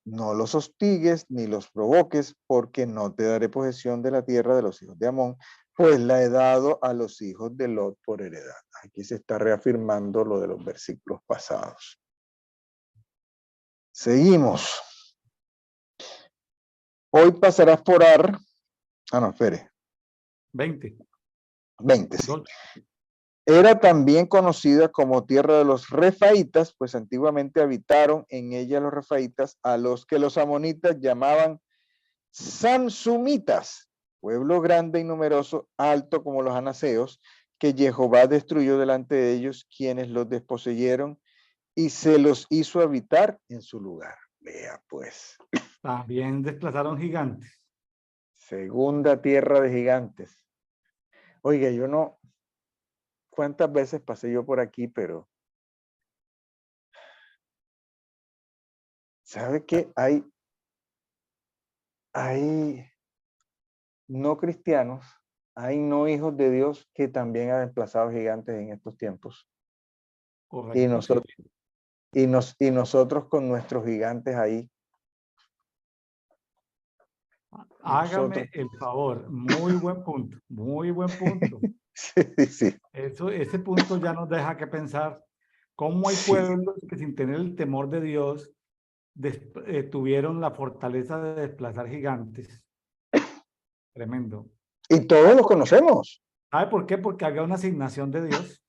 No los hostigues ni los provoques, porque no te daré posesión de la tierra de los hijos de Amón, pues la he dado a los hijos de Lot por heredad. Aquí se está reafirmando lo de los versículos pasados. Seguimos. Hoy pasarás por Ar. No, espere. 20. 20, sí. Era también conocida como tierra de los refaítas, pues antiguamente habitaron en ella los refaítas, a los que los amonitas llamaban samsumitas, pueblo grande y numeroso, alto como los anaseos, que Jehová destruyó delante de ellos, quienes los desposeyeron y se los hizo habitar en su lugar. Vea pues. También desplazaron gigantes. Segunda tierra de gigantes. Oiga, yo no, ¿cuántas veces pasé yo por aquí? Pero, ¿sabe qué? Hay no cristianos, hay no hijos de Dios que también han desplazado gigantes en estos tiempos. Correcto, Y nosotros, sí. y nosotros con nuestros gigantes ahí. Hágame el favor. Muy buen punto. Muy buen punto. Sí, sí. Ese punto ya nos deja que pensar cómo hay Sí. pueblos que sin tener el temor de Dios tuvieron la fortaleza de desplazar gigantes. Tremendo. Y todos los conocemos. ¿Sabe por qué? Porque había una asignación de Dios,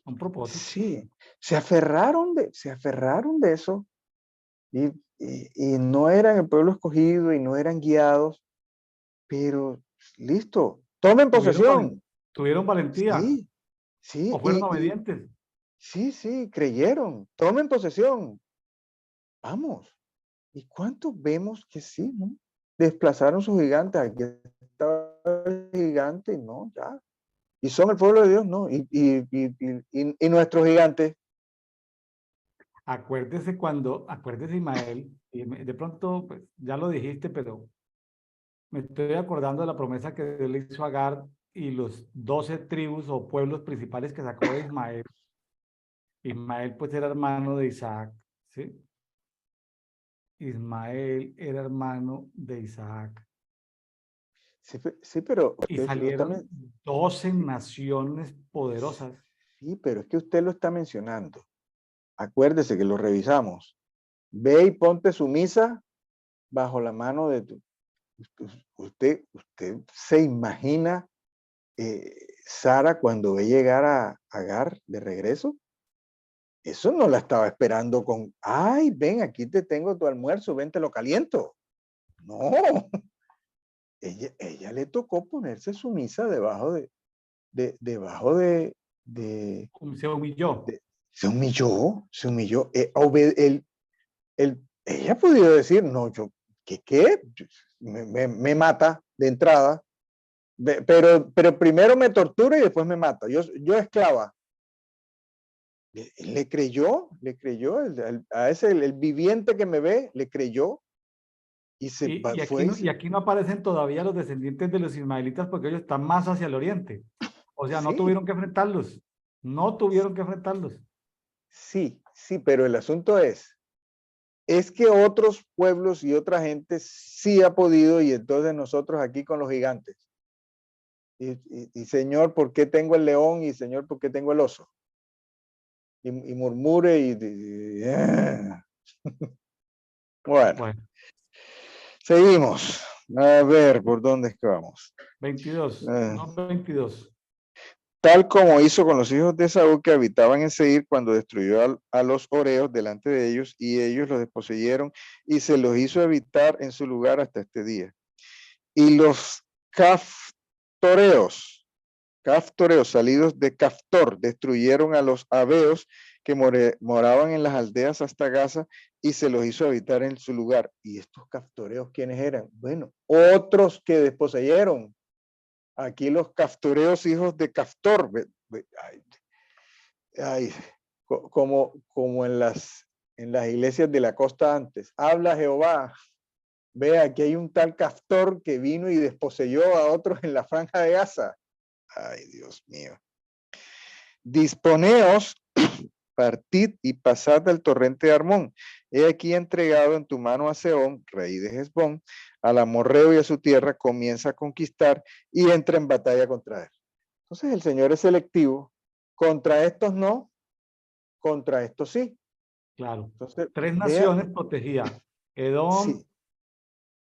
un propósito. Sí, se aferraron de eso y no eran el pueblo escogido y no eran guiados, pero listo, tomen posesión. Tuvieron valentía Sí, sí, o fueron obedientes. sí, creyeron, tomen posesión. Vamos. ¿Y cuántos vemos que sí, no? Desplazaron sus gigantes, aquí estaba el gigante, no, ya. Y son el pueblo de Dios, ¿no? Y nuestros gigantes. Acuérdese Ismael, y de pronto, pues ya lo dijiste, pero me estoy acordando de la promesa que Dios le hizo a Agar y los 12 tribus o pueblos principales que sacó de Ismael. Ismael pues era hermano de Isaac, ¿sí? Ismael era hermano de Isaac. Sí, pero Y usted lo está, salieron 12 naciones poderosas. sí, pero es que usted lo está mencionando. Acuérdese que lo revisamos. Ve y ponte sumisa bajo la mano de tu. Usted se imagina Sara cuando ve llegar a Agar de regreso. Eso no la estaba esperando con, ay, ven, aquí te tengo tu almuerzo, ven, te lo caliento. No, ella le tocó ponerse sumisa debajo Se humilló. se humilló. Ella podía decir, no, yo, ¿qué? Me mata de entrada, pero primero me tortura y después me mata. Yo esclava. Le creyó, a ese, el viviente que me ve, le creyó y Y aquí no aparecen todavía los descendientes de los ismaelitas porque ellos están más hacia el oriente. O sea, no sí, tuvieron que enfrentarlos. No tuvieron que enfrentarlos. sí, pero el asunto es que otros pueblos y otra gente sí ha podido y entonces nosotros aquí con los gigantes. Y Señor, ¿por qué tengo el león? Y Señor, ¿por qué tengo el oso? Y murmure Bueno, seguimos. A ver, ¿por dónde es que vamos? 22, no 22. Tal como hizo con los hijos de Saúl que habitaban en Seir cuando destruyó a los horeos delante de ellos y ellos los desposeyeron y se los hizo habitar en su lugar hasta este día. Y los caftoreos salidos de Caftor destruyeron a los abeos que moraban en las aldeas hasta Gaza y se los hizo habitar en su lugar. ¿Y estos caftoreos quiénes eran? Bueno, otros que desposeyeron. Aquí los caftoreos, hijos de Caftor. Ay, ay, como en las iglesias de la costa antes. Habla Jehová. Ve, aquí hay un tal Caftor que vino y desposeyó a otros en la franja de Gaza. Ay, Dios mío. Disponeos, partid y pasad del torrente de Armón. He aquí entregado en tu mano a Sehón, rey de Hesbón, al amorreo y a su tierra, comienza a conquistar y entra en batalla contra él. Entonces el Señor es selectivo. Contra estos no, contra estos sí. Claro. Entonces, Tres vea, naciones protegía: Edom, sí.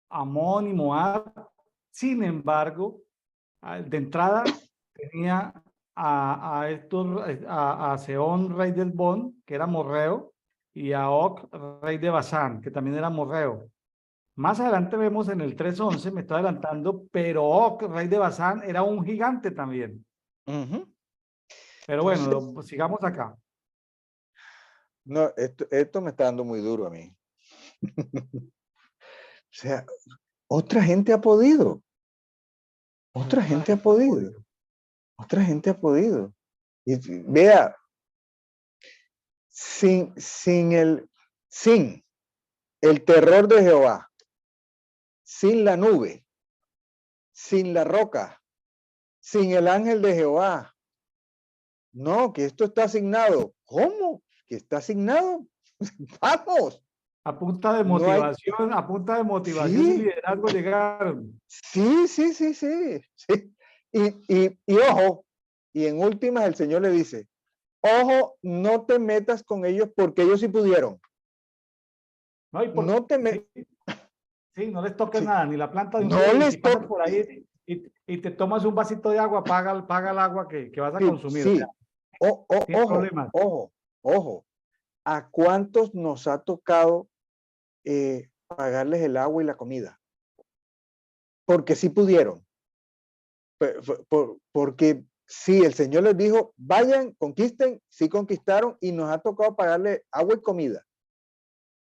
Amón y Moab. Sin embargo, de entrada tenía a Sehón, rey del Bon, que era morreo, y a Og, rey de Basán, que también era morreo. Más adelante vemos en el 3:11, me estoy adelantando, pero Og, rey de Basán, era un gigante también. Pero Entonces, bueno, sigamos acá. no, esto me está dando muy duro a mí. O sea, otra gente ha podido. Otra gente ha podido. Otra gente ha podido. Y vea, sin el terror de Jehová, sin la nube, sin la roca, sin el ángel de Jehová. No, que esto está asignado. ¿Cómo? ¿Que está asignado? Vamos. A punta de No hay. motivación, a punta de motivación y Sí, liderazgo llegaron. sí, sí, sí, sí. Sí. Y ojo, y en últimas el Señor le dice, ojo, no te metas con ellos porque ellos sí pudieron. No, No te metas. sí, sí, no les toques Sí. nada, ni la planta de un No pie. Y si les pasas por toques. ahí y te tomas un vasito de agua, paga el agua que vas a Sí, consumir. O sea, sí. tienes Ojo, problemas. ojo, ojo. ¿A cuántos nos ha tocado pagarles el agua y la comida? Porque sí pudieron. Porque sí, el Señor les dijo, vayan, conquisten, sí conquistaron y nos ha tocado pagarle agua y comida.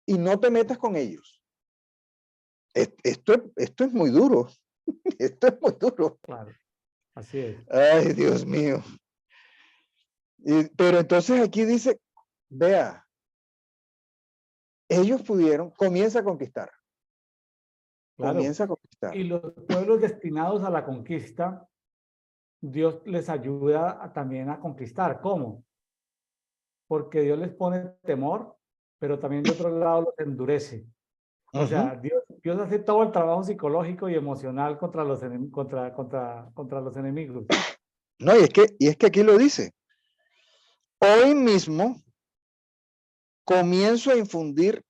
Y no te metas con ellos. Esto es muy duro. Esto es muy duro. Claro, así es. Ay, Dios mío. Pero entonces aquí dice, vea, ellos pudieron, comienza a conquistar. Claro. Comienza a conquistar. Y los pueblos destinados a la conquista, Dios les ayuda también a conquistar. ¿Cómo? Porque Dios les pone temor, pero también de otro lado los endurece. O sea, Dios hace todo el trabajo psicológico y emocional contra contra los enemigos. No, y es que aquí lo dice. Hoy mismo comienzo a infundir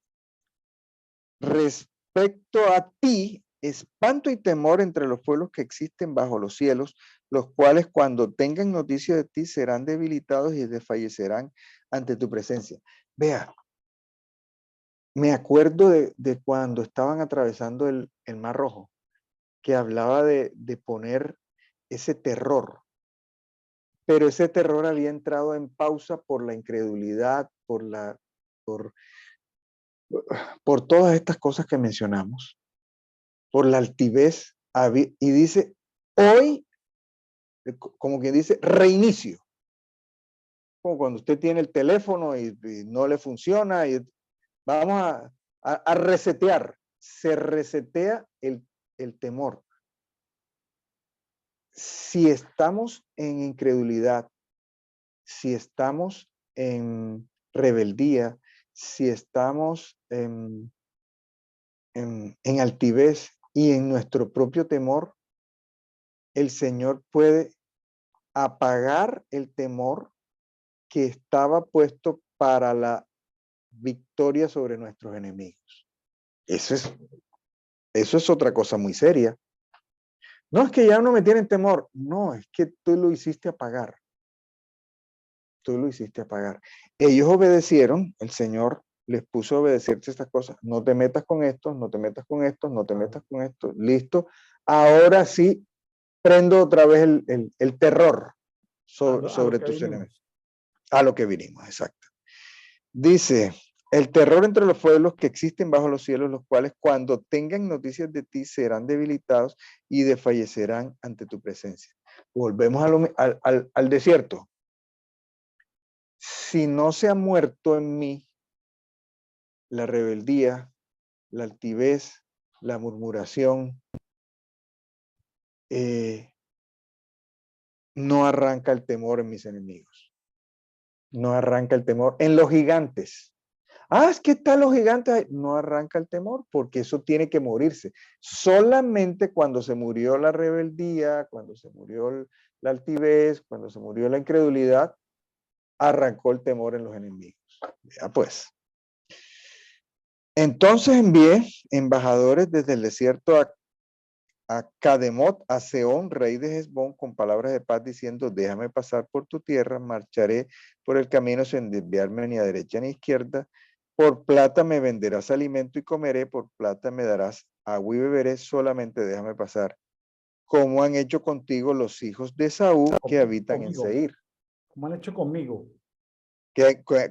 respecto a ti espanto y temor entre los pueblos que existen bajo los cielos, los cuales cuando tengan noticia de ti serán debilitados y desfallecerán ante tu presencia. Vea, me acuerdo de cuando estaban atravesando el Mar Rojo, que hablaba de poner ese terror, pero ese terror había entrado en pausa por la incredulidad, por, por todas estas cosas que mencionamos, por la altivez, y dice, hoy, como quien dice, reinicio. Como cuando usted tiene el teléfono y no le funciona, y vamos a resetear. Se resetea el temor. Si estamos en incredulidad, si estamos en rebeldía, si estamos en altivez y en nuestro propio temor, el Señor puede apagar el temor que estaba puesto para la victoria sobre nuestros enemigos. Eso es otra cosa muy seria. No es que ya no me tienen temor, no, es que tú lo hiciste apagar. Tú lo hiciste apagar. Ellos obedecieron, el Señor les puso a obedecerse estas cosas. No te metas con esto, no te metas con esto, no te metas con esto. Listo. Ahora sí, prendo otra vez el terror A lo sobre que tus enemigos. vinimos. A lo que vinimos, exacto. Dice, El terror entre los pueblos que existen bajo los cielos, los cuales cuando tengan noticias de ti serán debilitados y desfallecerán ante tu presencia. Volvemos al desierto. Si no se ha muerto en mí la rebeldía, la altivez, la murmuración, no arranca el temor en mis enemigos. No arranca el temor en los gigantes. Ah, es que están los gigantes. No arranca el temor porque eso tiene que morirse. Solamente cuando se murió la rebeldía, cuando se murió la altivez, cuando se murió la incredulidad, arrancó el temor en los enemigos. Ya pues. Entonces envié embajadores desde el desierto a Cademot, a Seón, rey de Hesbón, con palabras de paz, diciendo, déjame pasar por tu tierra, marcharé por el camino sin desviarme ni a derecha ni a izquierda. Por plata me venderás alimento y comeré, por plata me darás agua y beberé, solamente déjame pasar. Como han hecho contigo los hijos de Saúl que habitan en Seir. Como han hecho conmigo.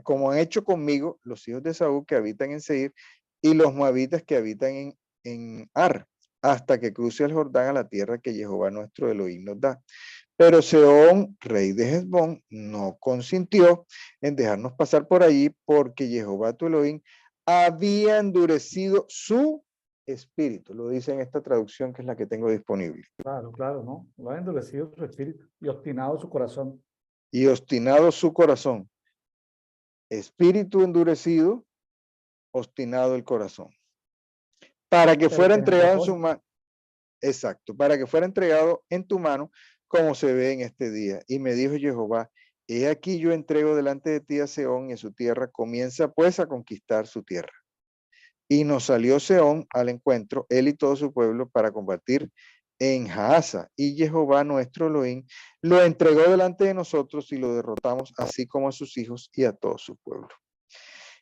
Como han hecho conmigo los hijos de Saúl que habitan en Seir y los moabitas que habitan en Ar, hasta que cruce el Jordán a la tierra que Jehová nuestro Elohim nos da. Pero Sehón, rey de Hesbón, no consintió en dejarnos pasar por allí porque Jehová tu Elohim había endurecido su espíritu. Lo dice en esta traducción que es la que tengo disponible. Claro, claro, ¿no? Lo ha endurecido su espíritu y obstinado su corazón. Y obstinado su corazón. Espíritu endurecido, obstinado el corazón. Para que fuera entregado en su mano. Exacto, para que fuera entregado en tu mano, como se ve en este día. Y me dijo Jehová, he aquí yo entrego delante de ti a Sehón y a su tierra, comienza pues a conquistar su tierra. Y nos salió Sehón al encuentro, él y todo su pueblo, para combatir en Jaasa. Y Jehová nuestro Elohim lo entregó delante de nosotros y lo derrotamos, así como a sus hijos y a todo su pueblo.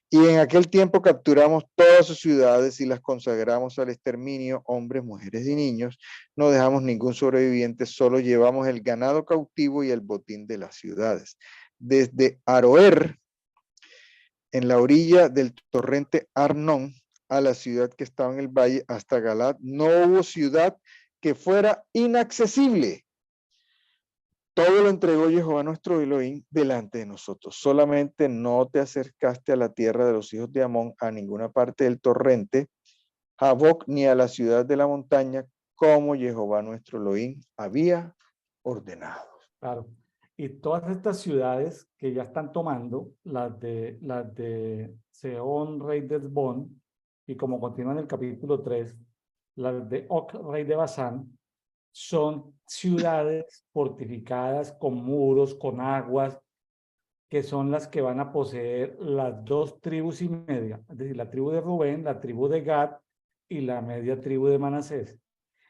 Y en aquel tiempo capturamos todas sus ciudades y las consagramos al exterminio, hombres, mujeres y niños. No dejamos ningún sobreviviente, solo llevamos el ganado cautivo y el botín de las ciudades. Desde Aroer, en la orilla del torrente Arnón, a la ciudad que estaba en el valle, hasta Galad, no hubo ciudad que fuera inaccesible. Todo lo entregó Jehová nuestro Elohim delante de nosotros. Solamente no te acercaste a la tierra de los hijos de Amón, a ninguna parte del torrente, Jaboc, ni a la ciudad de la montaña, como Jehová nuestro Elohim había ordenado. Claro. Y todas estas ciudades que ya están tomando, las de Sehón, rey de Hesbón, y como continúa en el capítulo 3, las de Og, rey de Basán, son ciudades fortificadas con muros, con aguas, que son las que van a poseer las 2,5 tribus, es decir, la tribu de Rubén, la tribu de Gad y la media tribu de Manasés.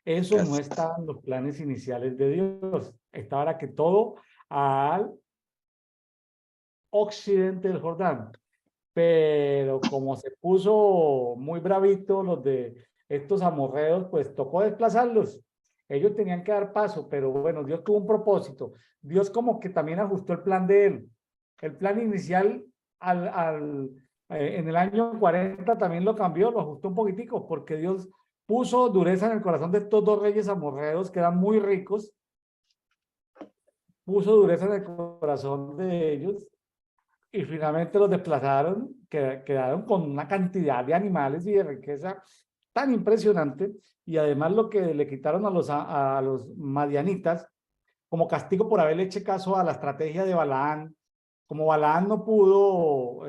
Eso no estaba en los planes iniciales de Dios. Estaba para que todo al occidente del Jordán. Pero como se puso muy bravito los de estos amorreos, pues tocó desplazarlos. Ellos tenían que dar paso, pero bueno, Dios tuvo un propósito. Dios como que también ajustó el plan de él. El plan inicial en el año 40 también lo cambió, lo ajustó un poquitico, porque Dios puso dureza en el corazón de estos dos reyes amorreos que eran muy ricos. Puso dureza en el corazón de ellos y finalmente los desplazaron, quedaron con una cantidad de animales y de riqueza tan impresionante, y además lo que le quitaron a los madianitas, como castigo por haberle hecho caso a la estrategia de Balaán, como Balaán no pudo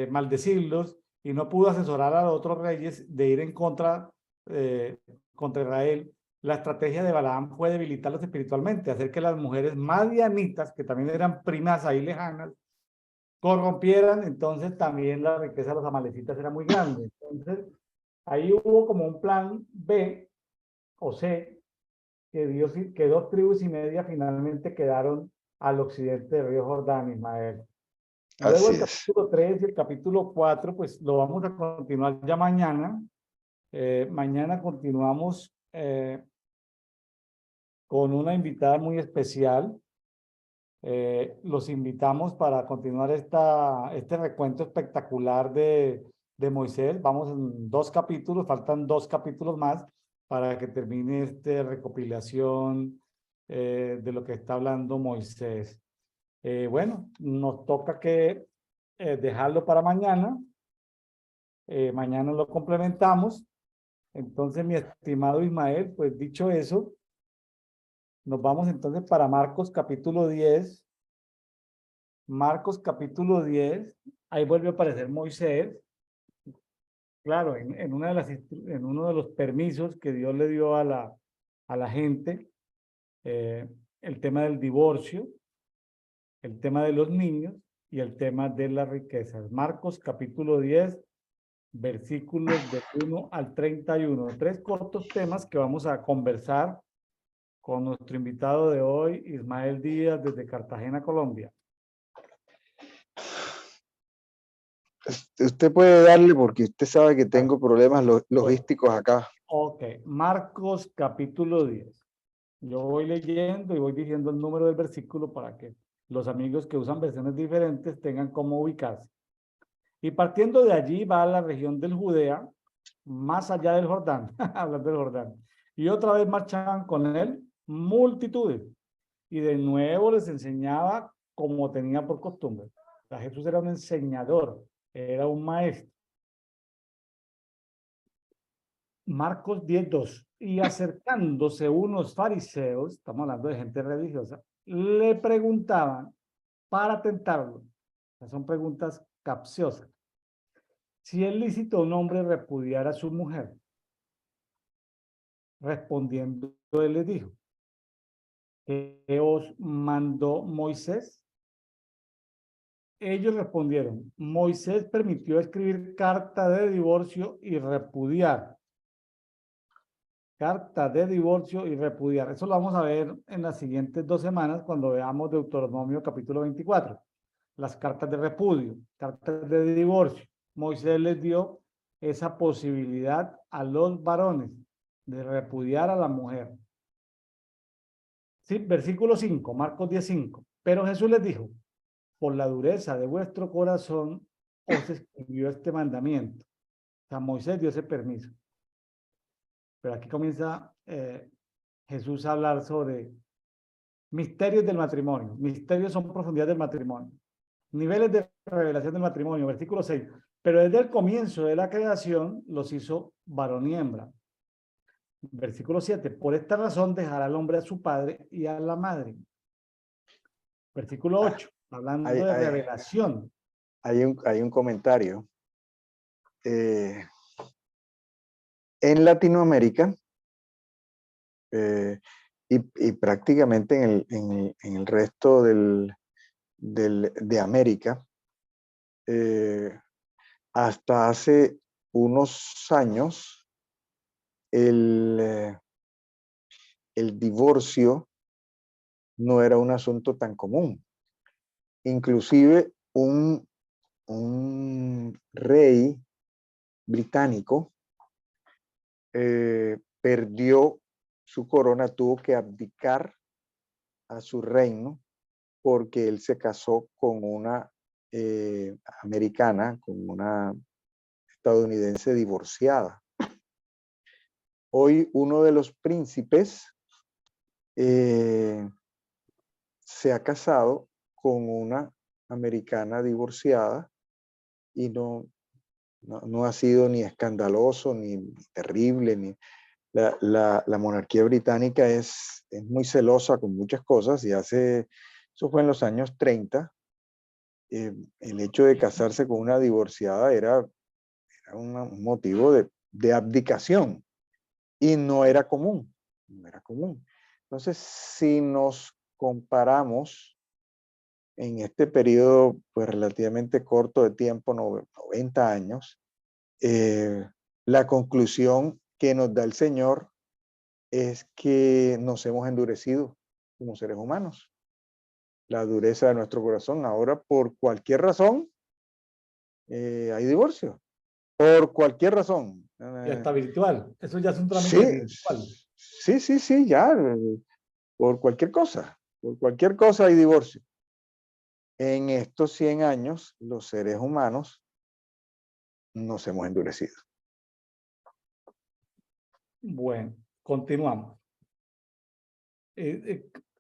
maldecirlos y no pudo asesorar a los otros reyes de ir en contra Israel. La estrategia de Balaam fue debilitarlos espiritualmente, hacer que las mujeres madianitas, que también eran primas ahí lejanas, corrompieran. Entonces también la riqueza de los amalecitas era muy grande. Entonces ahí hubo como un plan B o C, que 2,5 tribus finalmente quedaron al occidente del río Jordán, Ismael. Luego el capítulo 3 y el capítulo 4, pues lo vamos a continuar ya mañana. Mañana continuamos con una invitada muy especial, Los invitamos para continuar este recuento espectacular de Moisés. Vamos en 2 capítulos, faltan 2 capítulos más para que termine esta recopilación de lo que está hablando Moisés. Bueno, nos toca que dejarlo para mañana. Mañana lo complementamos. Entonces, mi estimado Ismael, pues dicho eso, nos vamos entonces para Marcos capítulo 10. Marcos capítulo 10, ahí vuelve a aparecer Moisés. Claro, en uno de los permisos que Dios le dio a la gente, el tema del divorcio, el tema de los niños y el tema de las riquezas. Marcos capítulo 10, versículos del 1 al 31. 3 cortos temas que vamos a conversar con nuestro invitado de hoy, Ismael Díaz, desde Cartagena, Colombia. Usted puede darle porque usted sabe que tengo problemas logísticos acá. Ok, Marcos capítulo 10. Yo voy leyendo y voy diciendo el número del versículo para que los amigos que usan versiones diferentes tengan cómo ubicarse. Y partiendo de allí va a la región del Judea, más allá del Jordán, hablando del Jordán. Y otra vez marchaban con él multitudes. Y de nuevo les enseñaba como tenía por costumbre. O sea, Jesús era un enseñador, era un maestro. Marcos 10:2. Y acercándose unos fariseos, estamos hablando de gente religiosa, le preguntaban para tentarlo. O sea, son preguntas capciosas. Si es lícito a un hombre repudiar a su mujer. Respondiendo, él les dijo, ¿qué os mandó Moisés? Ellos respondieron, Moisés permitió escribir carta de divorcio y repudiar. Carta de divorcio y repudiar. Eso lo vamos a ver en las siguientes 2 semanas cuando veamos Deuteronomio capítulo 24. Las cartas de repudio, cartas de divorcio. Moisés les dio esa posibilidad a los varones de repudiar a la mujer. Sí, versículo 5, Marcos 10:5. Pero Jesús les dijo, por la dureza de vuestro corazón os escribió este mandamiento. O sea, Moisés dio ese permiso. Pero aquí comienza Jesús a hablar sobre misterios del matrimonio. Misterios son profundidades del matrimonio. Niveles de revelación del matrimonio. Versículo 6. Pero desde el comienzo de la creación los hizo varón y hembra. Versículo 7. Por esta razón dejará el hombre a su padre y a la madre. Versículo 8. Hablando de revelación. Hay un comentario. En Latinoamérica y prácticamente en el resto de América, hasta hace unos años, el divorcio no era un asunto tan común. Inclusive un rey británico perdió su corona, tuvo que abdicar a su reino porque él se casó con una americana, con una estadounidense divorciada. Hoy uno de los príncipes se ha casado con una americana divorciada y no ha sido ni escandaloso, ni terrible, ni la monarquía británica es muy celosa con muchas cosas y eso fue en los años 30, el hecho de casarse con una divorciada era un motivo de abdicación y no era común, Entonces, si nos comparamos en este periodo pues relativamente corto de tiempo, 90 años, la conclusión que nos da el Señor es que nos hemos endurecido como seres humanos. La dureza de nuestro corazón. Ahora, por cualquier razón, hay divorcio. Por cualquier razón. Y hasta virtual. Eso ya es un trámite virtual. Sí, ya. Por cualquier cosa hay divorcio. en estos 100 años los seres humanos nos hemos endurecido. Bueno, continuamos.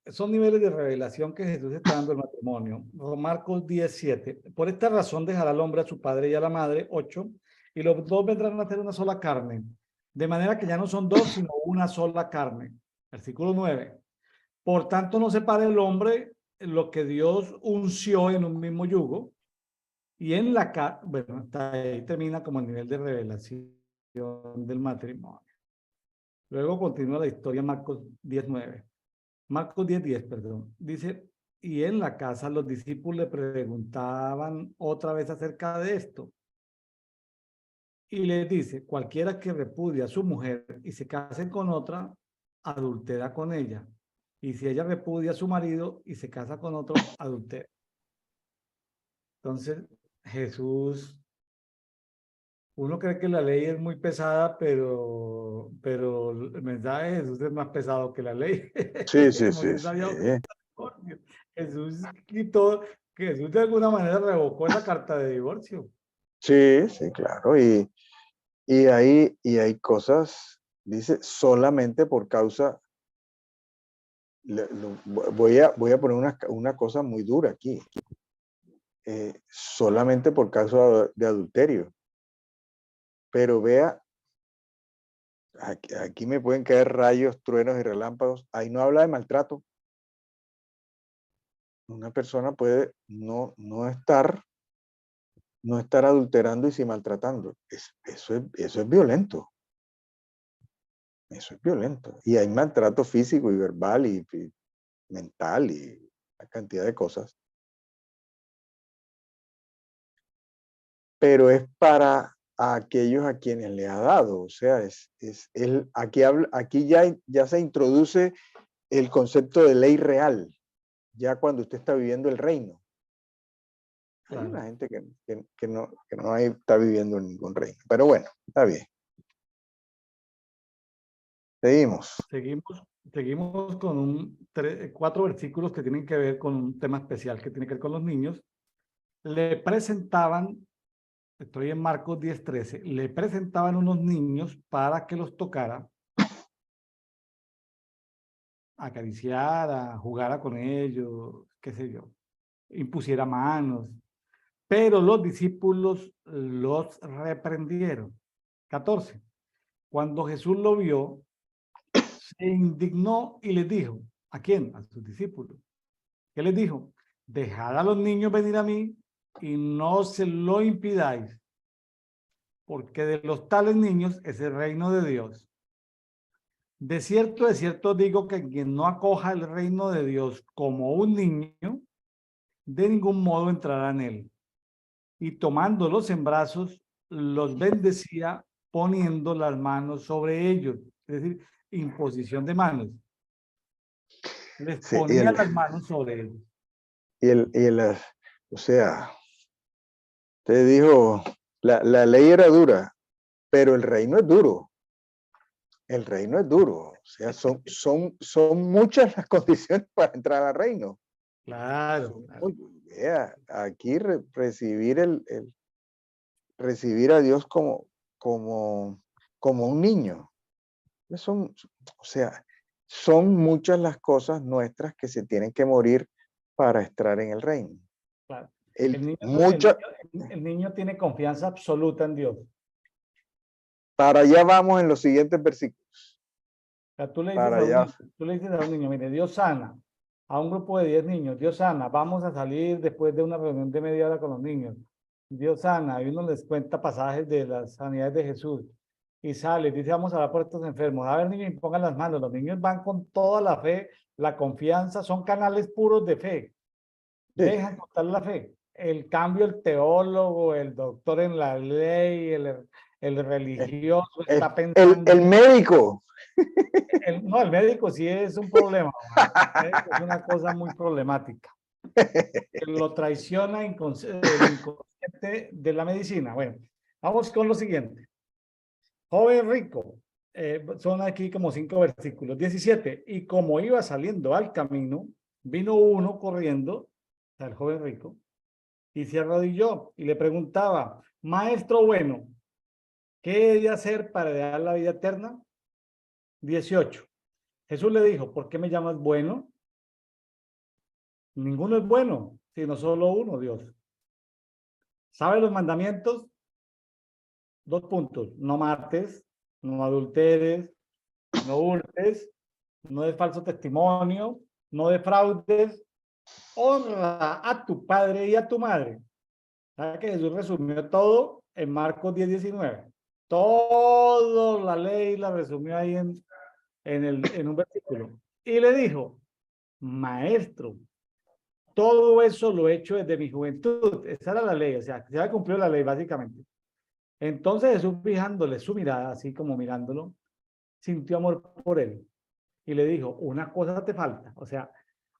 Son niveles de revelación que Jesús está dando al matrimonio. Marcos 17. Por esta razón dejará al hombre a su padre y a la madre, 8, y los dos vendrán a ser una sola carne. De manera que ya no son dos, sino una sola carne. Versículo 9. Por tanto, no separe el hombre lo que Dios unció en un mismo yugo. Y en la casa, bueno, hasta ahí termina como el nivel de revelación del matrimonio. Luego continúa la historia Marcos 19. Marcos 10:10, perdón. Dice, y en la casa los discípulos le preguntaban otra vez acerca de esto. Y les dice, cualquiera que repudie a su mujer y se case con otra, adultera con ella. Y si ella repudia a su marido y se casa con otro, adultera. Entonces, Jesús, uno cree que la ley es muy pesada, pero el mensaje de Jesús es más pesado que la ley. Sí, sí, sí, Moisés sí. había Jesús quitó, que Jesús de alguna manera revocó esa carta de divorcio. Sí, sí, claro. Y hay cosas, dice, solamente por causa, voy a poner una cosa muy dura aquí, solamente por causa de adulterio. Pero vea, aquí me pueden caer rayos, truenos y relámpagos. Ahí no habla de maltrato. Una persona puede no estar adulterando y sí maltratando. Eso es violento. Eso es violento. Y hay maltrato físico y verbal y mental y una cantidad de cosas. Pero es para aquellos a quienes le ha dado. O sea, aquí ya se introduce el concepto de ley real, ya cuando usted está viviendo el reino. Hay Claro. una gente que no está viviendo en ningún reino. Pero bueno, está bien. Seguimos. Seguimos con 4 versículos que tienen que ver con un tema especial que tiene que ver con los niños. Le presentaban, estoy en Marcos 10:13, le presentaban unos niños para que los tocara, acariciara, jugara con ellos, qué sé yo, impusiera manos. Pero los discípulos los reprendieron. 14. Cuando Jesús lo vio, se indignó y les dijo, ¿a quién? A sus discípulos. ¿Qué les dijo? Dejad a los niños venir a mí y no se lo impidáis, porque de los tales niños es el reino de Dios. De cierto digo que quien no acoja el reino de Dios como un niño, de ningún modo entrará en él. Y tomándolos en brazos, los bendecía poniendo las manos sobre ellos, es decir, imposición de manos. Les Sí, ponía las manos sobre ellos. o sea, te dijo, la ley era dura, pero el reino es duro. El reino es duro. O sea, son muchas las condiciones para entrar al reino. Claro. Vea, aquí recibir a Dios como un niño. O sea, son muchas las cosas nuestras que se tienen que morir para estar en el reino. Claro. El niño tiene confianza absoluta en Dios. Para allá vamos en los siguientes versículos. O sea, tú le Para allá. dices a un niño, mire, Dios sana. A un grupo de 10 niños, Dios sana. Vamos a salir después de una reunión de media hora con los niños. Dios sana. Y uno les cuenta pasajes de las sanidades de Jesús. Y sale, dice, vamos a orar por estos enfermos. A ver, niños, pongan las manos. Los niños van con toda la fe, la confianza. Son canales puros de fe. Dejan contar la fe. El cambio, el teólogo, el doctor en la ley, el religioso está pensando. El médico. No, el médico sí es un problema. El médico es una cosa muy problemática. Lo traiciona el inconsciente de la medicina. Bueno, vamos con lo siguiente. Joven rico. Son aquí como 5 versículos. 17. Y como iba saliendo al camino, vino uno corriendo sea, el joven rico, y se arrodilló y le preguntaba, maestro bueno, ¿qué he de hacer para heredar la vida eterna? 18. Jesús le dijo, ¿por qué me llamas bueno? Ninguno es bueno, sino solo uno, Dios. ¿Sabe los mandamientos? 2 puntos. No mates, no adulteres, no hurtes, no des falso testimonio, no defraudes, honra a tu padre y a tu madre. ¿Sabe que Jesús resumió todo en Marcos 10:19? Toda la ley la resumió ahí en un versículo. Y le dijo, maestro, todo eso lo he hecho desde mi juventud. Esa era la ley, o sea, se había cumplido la ley básicamente. Entonces Jesús, fijándole su mirada, así como mirándolo, sintió amor por él y le dijo, una cosa te falta, o sea,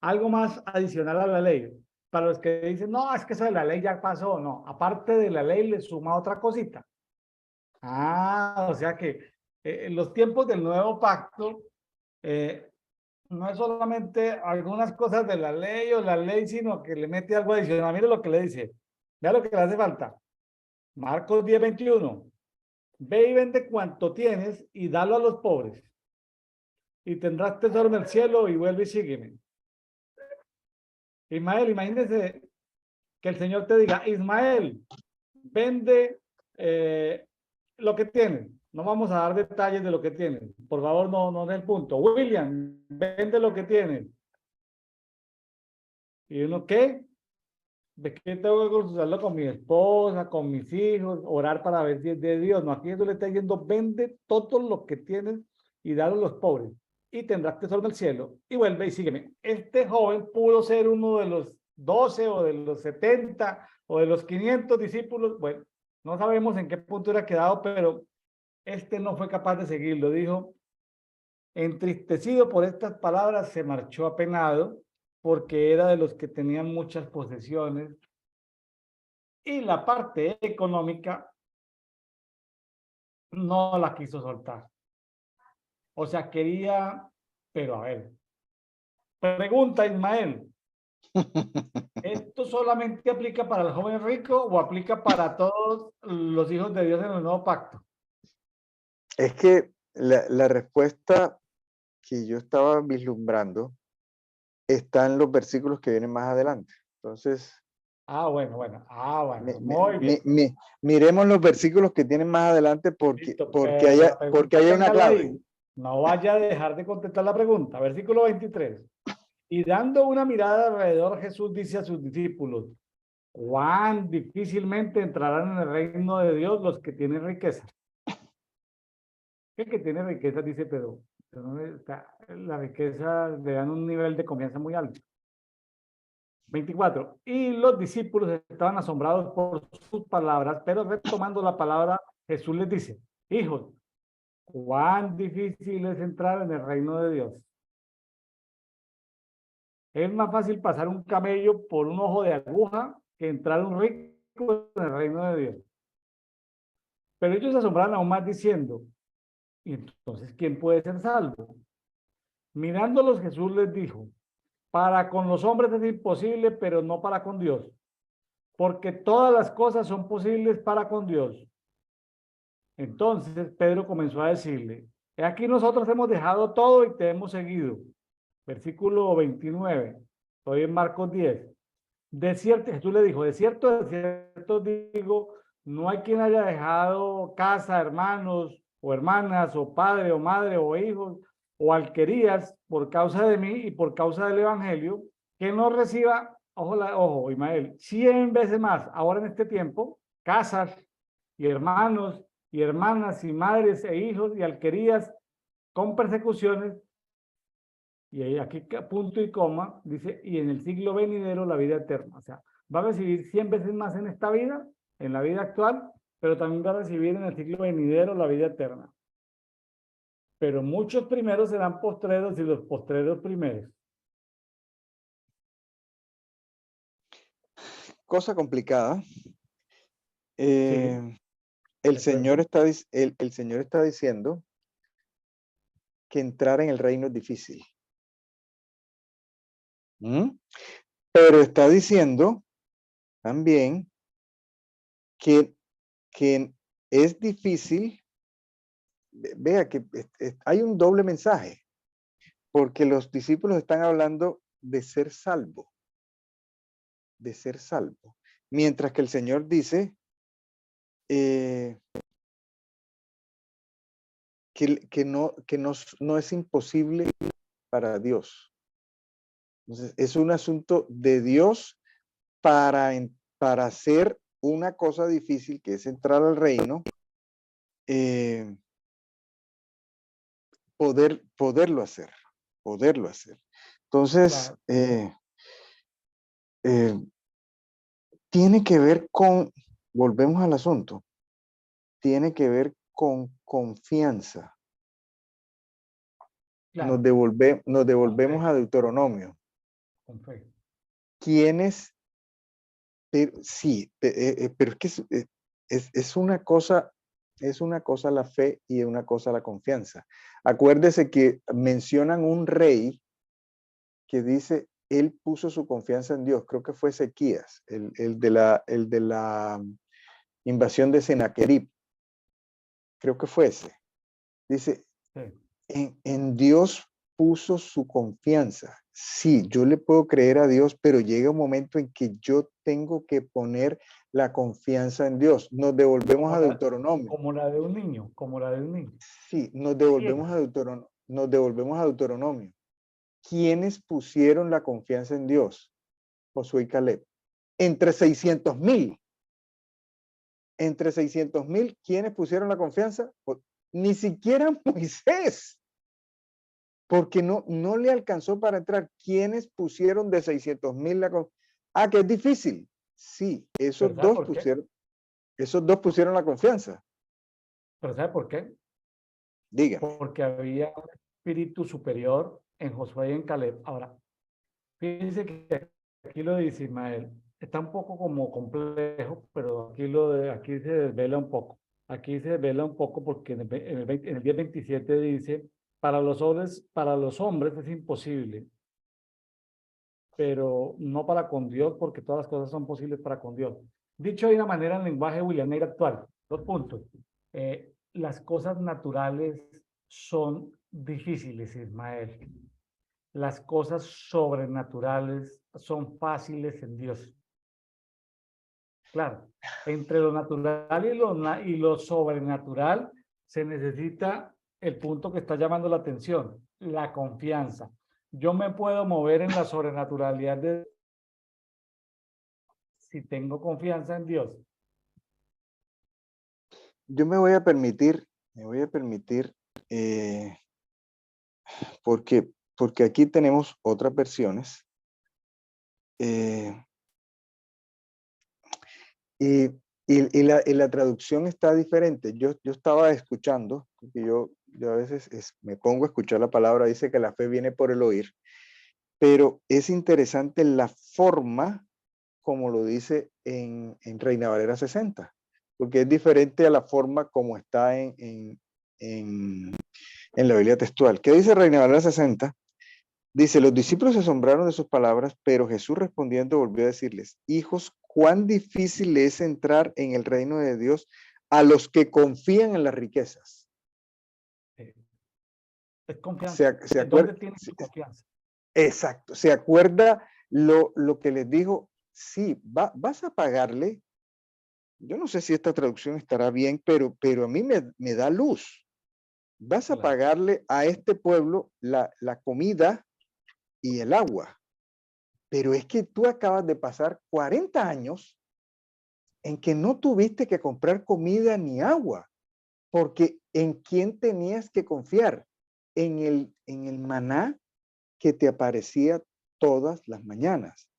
algo más adicional a la ley. Para los que dicen, no, es que eso de la ley ya pasó, no, aparte de la ley le suma otra cosita. O sea que en los tiempos del nuevo pacto, no es solamente algunas cosas de la ley o la ley, sino que le mete algo adicional. Mire lo que le dice, vea lo que le hace falta. Marcos 10:21. Ve y vende cuanto tienes y dalo a los pobres. Y tendrás tesoro en el cielo y vuelve y sígueme. Ismael, imagínese que el Señor te diga, Ismael, vende lo que tienes. No vamos a dar detalles de lo que tienes. Por favor, no es el punto. William, vende lo que tienes. ¿Y uno qué? ¿De qué tengo que consultarlo con mi esposa, con mis hijos, orar para ver si es de Dios? No, aquí Jesús le está diciendo, vende todo lo que tienes y dalo a los pobres y tendrás tesoro en el cielo y vuelve y sígueme. Este joven pudo ser uno de los 12 o de los 70 o de los 500 discípulos. Bueno, no sabemos en qué punto era quedado, pero este no fue capaz de seguirlo. Dijo, entristecido por estas palabras, se marchó apenado porque era de los que tenían muchas posesiones y la parte económica no la quiso soltar. O sea, quería, pero a ver, pregunta Ismael, ¿esto solamente aplica para el joven rico o aplica para todos los hijos de Dios en el nuevo pacto? Es que la respuesta que yo estaba vislumbrando está en los versículos que vienen más adelante. Entonces, Bueno, muy bien. miremos los versículos que tienen más adelante Listo, porque pero la hay pregunta una téngala clave. ahí. No vaya a dejar de contestar la pregunta. Versículo 23. Y dando una mirada alrededor, Jesús dice a sus discípulos, cuán difícilmente entrarán en el reino de Dios los que tienen riqueza. El que tiene riqueza dice, pero la riqueza le dan un nivel de confianza muy alto. 24. Y los discípulos estaban asombrados por sus palabras, pero retomando la palabra, Jesús les dice, hijos, cuán difícil es entrar en el reino de Dios. Es más fácil pasar un camello por un ojo de aguja que entrar un rico en el reino de Dios. Pero ellos se asombraron aún más diciendo, ¿y entonces quién puede ser salvo? Mirándolos, Jesús les dijo, para con los hombres es imposible, pero no para con Dios, porque todas las cosas son posibles para con Dios. Entonces Pedro comenzó a decirle, he aquí nosotros hemos dejado todo y te hemos seguido. Versículo 29, estoy en Marcos 10. De cierto, Jesús le dijo, de cierto digo, no hay quien haya dejado casa, hermanos o hermanas, o padre o madre o hijos o alquerías por causa de mí y por causa del evangelio, que no reciba, ojo, Ismael, 100 veces más ahora en este tiempo, casas y hermanos y hermanas y madres e hijos y alquerías con persecuciones. Y ahí aquí punto y coma, dice, y en el siglo venidero la vida eterna. O sea, va a recibir 100 veces más en esta vida, en la vida actual, pero también va a recibir en el siglo venidero la vida eterna. Pero muchos primeros serán postreros y los postreros primeros. Cosa complicada. Sí, El Señor está diciendo que entrar en el reino es difícil. Pero está diciendo también que es difícil, vea que hay un doble mensaje, porque los discípulos están hablando de ser salvo, mientras que el Señor dice no es imposible para Dios. Entonces, es un asunto de Dios para hacer una cosa difícil, que es entrar al reino, poderlo hacer. Entonces, Claro. tiene que ver con, volvemos al asunto, tiene que ver con confianza. Nos Claro, devolvemos con a Deuteronomio. fe. ¿Quiénes? Sí, pero es que es una cosa, la fe y una cosa la confianza. Acuérdese que mencionan un rey que dice, él puso su confianza en Dios. Creo que fue Ezequías, el de la invasión de Sennacherib. Creo que fue ese. Dice, Sí. en Dios puso su confianza. Sí, yo le puedo creer a Dios, pero llega un momento en que yo tengo que poner la confianza en Dios. Nos devolvemos a Deuteronomio. Como la de un niño, como la de un niño. Sí, Ciega. Nos devolvemos a Deuteronomio. ¿Quiénes pusieron la confianza en Dios? Josué y Caleb. Entre 600,000. Entre 600,000, ¿quiénes pusieron la confianza? Ni siquiera Moisés. Porque no le alcanzó para entrar. ¿Quiénes pusieron de 600,000 la confianza? Ah, que es difícil. Sí, ¿Pero sabe por qué? esos dos pusieron la confianza. ¿Pero sabe por qué? Dígame. Porque había un espíritu superior en Josué y en Caleb. Ahora, fíjense que aquí lo dice Ismael, está un poco como complejo, pero aquí se desvela un poco. Aquí se desvela un poco porque en el 10:27 dice, para los hombres es imposible, pero no para con Dios, porque todas las cosas son posibles para con Dios. Dicho de una manera en lenguaje William actual, 2 puntos. Las cosas naturales son difíciles, Ismael. Las cosas sobrenaturales son fáciles en Dios. Claro, entre lo natural y lo sobrenatural se necesita el punto que está llamando la atención, la confianza. Yo me puedo mover en la sobrenaturalidad si tengo confianza en Dios. Yo me voy a permitir, eh, porque aquí tenemos otras versiones. eh, y, y la traducción está diferente. Yo estaba escuchando, porque yo a veces me pongo a escuchar la palabra, dice que la fe viene por el oír, pero es interesante la forma como lo dice en Reina Valera 60, porque es diferente a la forma como está en la Biblia textual. ¿Qué dice Reina Valera 60? Dice, los discípulos se asombraron de sus palabras, pero Jesús respondiendo volvió a decirles, hijos, cuán difícil es entrar en el reino de Dios a los que confían en las riquezas. Es confianza. ¿Dónde tienes tu confianza? Exacto. ¿Se acuerda lo que les dijo? Sí, vas a pagarle. Yo no sé si esta traducción estará bien, pero a mí me da luz. Vas a Claro. pagarle a este pueblo la comida y el agua. Pero es que tú acabas de pasar 40 años en que no tuviste que comprar comida ni agua, porque ¿en quién tenías que confiar? En el maná que te aparecía todas las mañanas.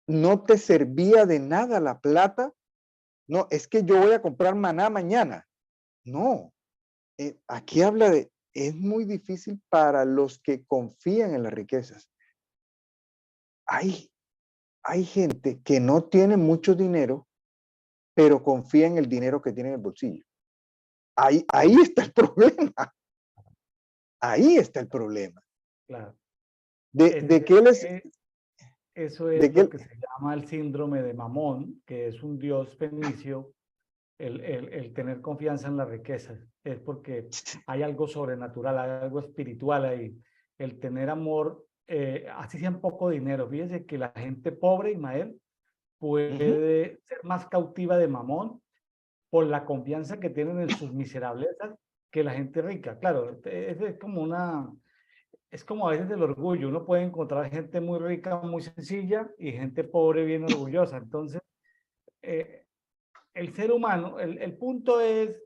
No te servía de nada la plata. No, es que yo voy a comprar maná mañana. No, aquí habla de, es muy difícil para los que confían en las riquezas. Hay gente que no tiene mucho dinero, pero confía en el dinero que tiene en el bolsillo. Ahí está el problema. Ahí está el problema. Claro. De que eso ¿De es qué? lo que se llama el síndrome de Mamón, que es un dios fenicio. El tener confianza en las riquezas es porque hay algo sobrenatural, hay algo espiritual ahí. El tener amor, así sea poco dinero. Fíjese que la gente pobre, Ismael, Ujú. puede ser más cautiva de Mamón por la confianza que tienen en sus miserablezas que la gente rica. Claro, es como es como a veces el orgullo. Uno puede encontrar gente muy rica, muy sencilla y gente pobre, bien orgullosa. Entonces, eh, el ser humano, el punto es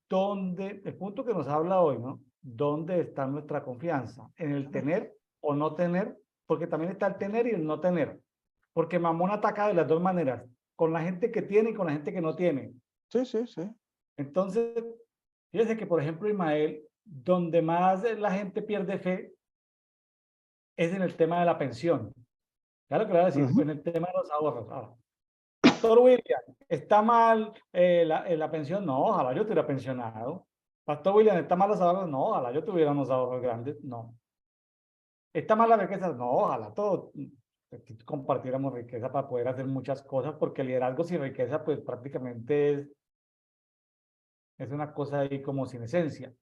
el punto que nos habla hoy, ¿no? ¿Dónde está nuestra confianza? ¿En el tener o no tener? Porque también está el tener y el no tener. Porque Mamón ataca de las dos maneras, con la gente que tiene y con la gente que no tiene. Sí, sí, sí. Entonces, fíjese que, por ejemplo, Ismael, donde más la gente pierde fe es en el tema de la pensión. Ya lo que le voy a decir, Ujú. en el tema de los ahorros. Ahora, Pastor William, ¿está mal la pensión? No, ojalá yo estuviera pensionado. Pastor William, ¿está mal los ahorros? No, ojalá yo tuviera unos ahorros grandes. No. ¿Está mal la riqueza? No, ojalá todos compartiéramos riqueza para poder hacer muchas cosas, porque liderazgo sin riqueza, pues prácticamente es una cosa ahí como sin esencia.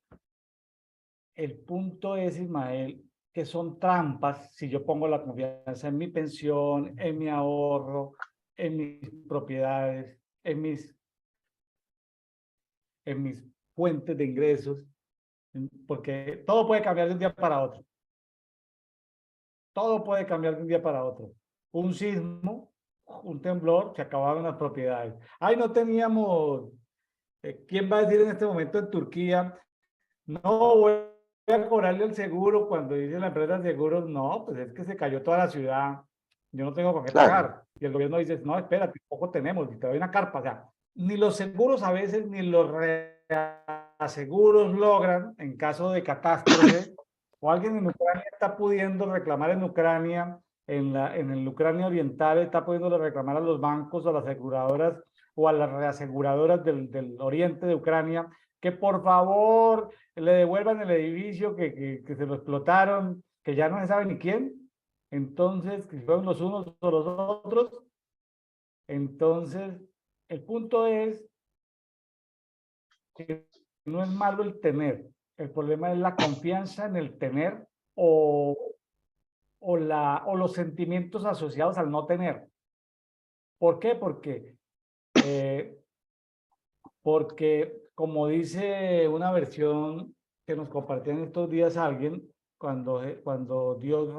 El punto es, Ismael, que son trampas si yo pongo la confianza en mi pensión, en mi ahorro, en mis propiedades, en mis fuentes de ingresos, porque todo puede cambiar de un día para otro. Todo puede cambiar de un día para otro. Un sismo, un temblor, se acabaron las propiedades. Ay, no teníamos, ¿quién va a decir en este momento en Turquía? No voy a cobrarle el seguro cuando dice la empresa de seguros, no, pues es que se cayó toda la ciudad, yo no tengo con qué Claro. pagar. Y el gobierno dice, no, espérate, poco tenemos, y te doy una carpa. O sea, ni los seguros a veces, ni los reaseguros logran, en caso de catástrofe, o alguien en Ucrania está pudiendo reclamar en Ucrania, en el Ucrania Oriental, está pudiendo reclamar a los bancos, a las aseguradoras o a las reaseguradoras del oriente de Ucrania, que por favor le devuelvan el edificio que se lo explotaron, que ya no se sabe ni quién. Entonces, que fueron los unos o los otros. Entonces, el punto es que no es malo el tener. El problema es la confianza en el tener o, o los sentimientos asociados al no tener. ¿Por qué? Eh, porque como dice una versión que nos compartió en estos días alguien, cuando Dios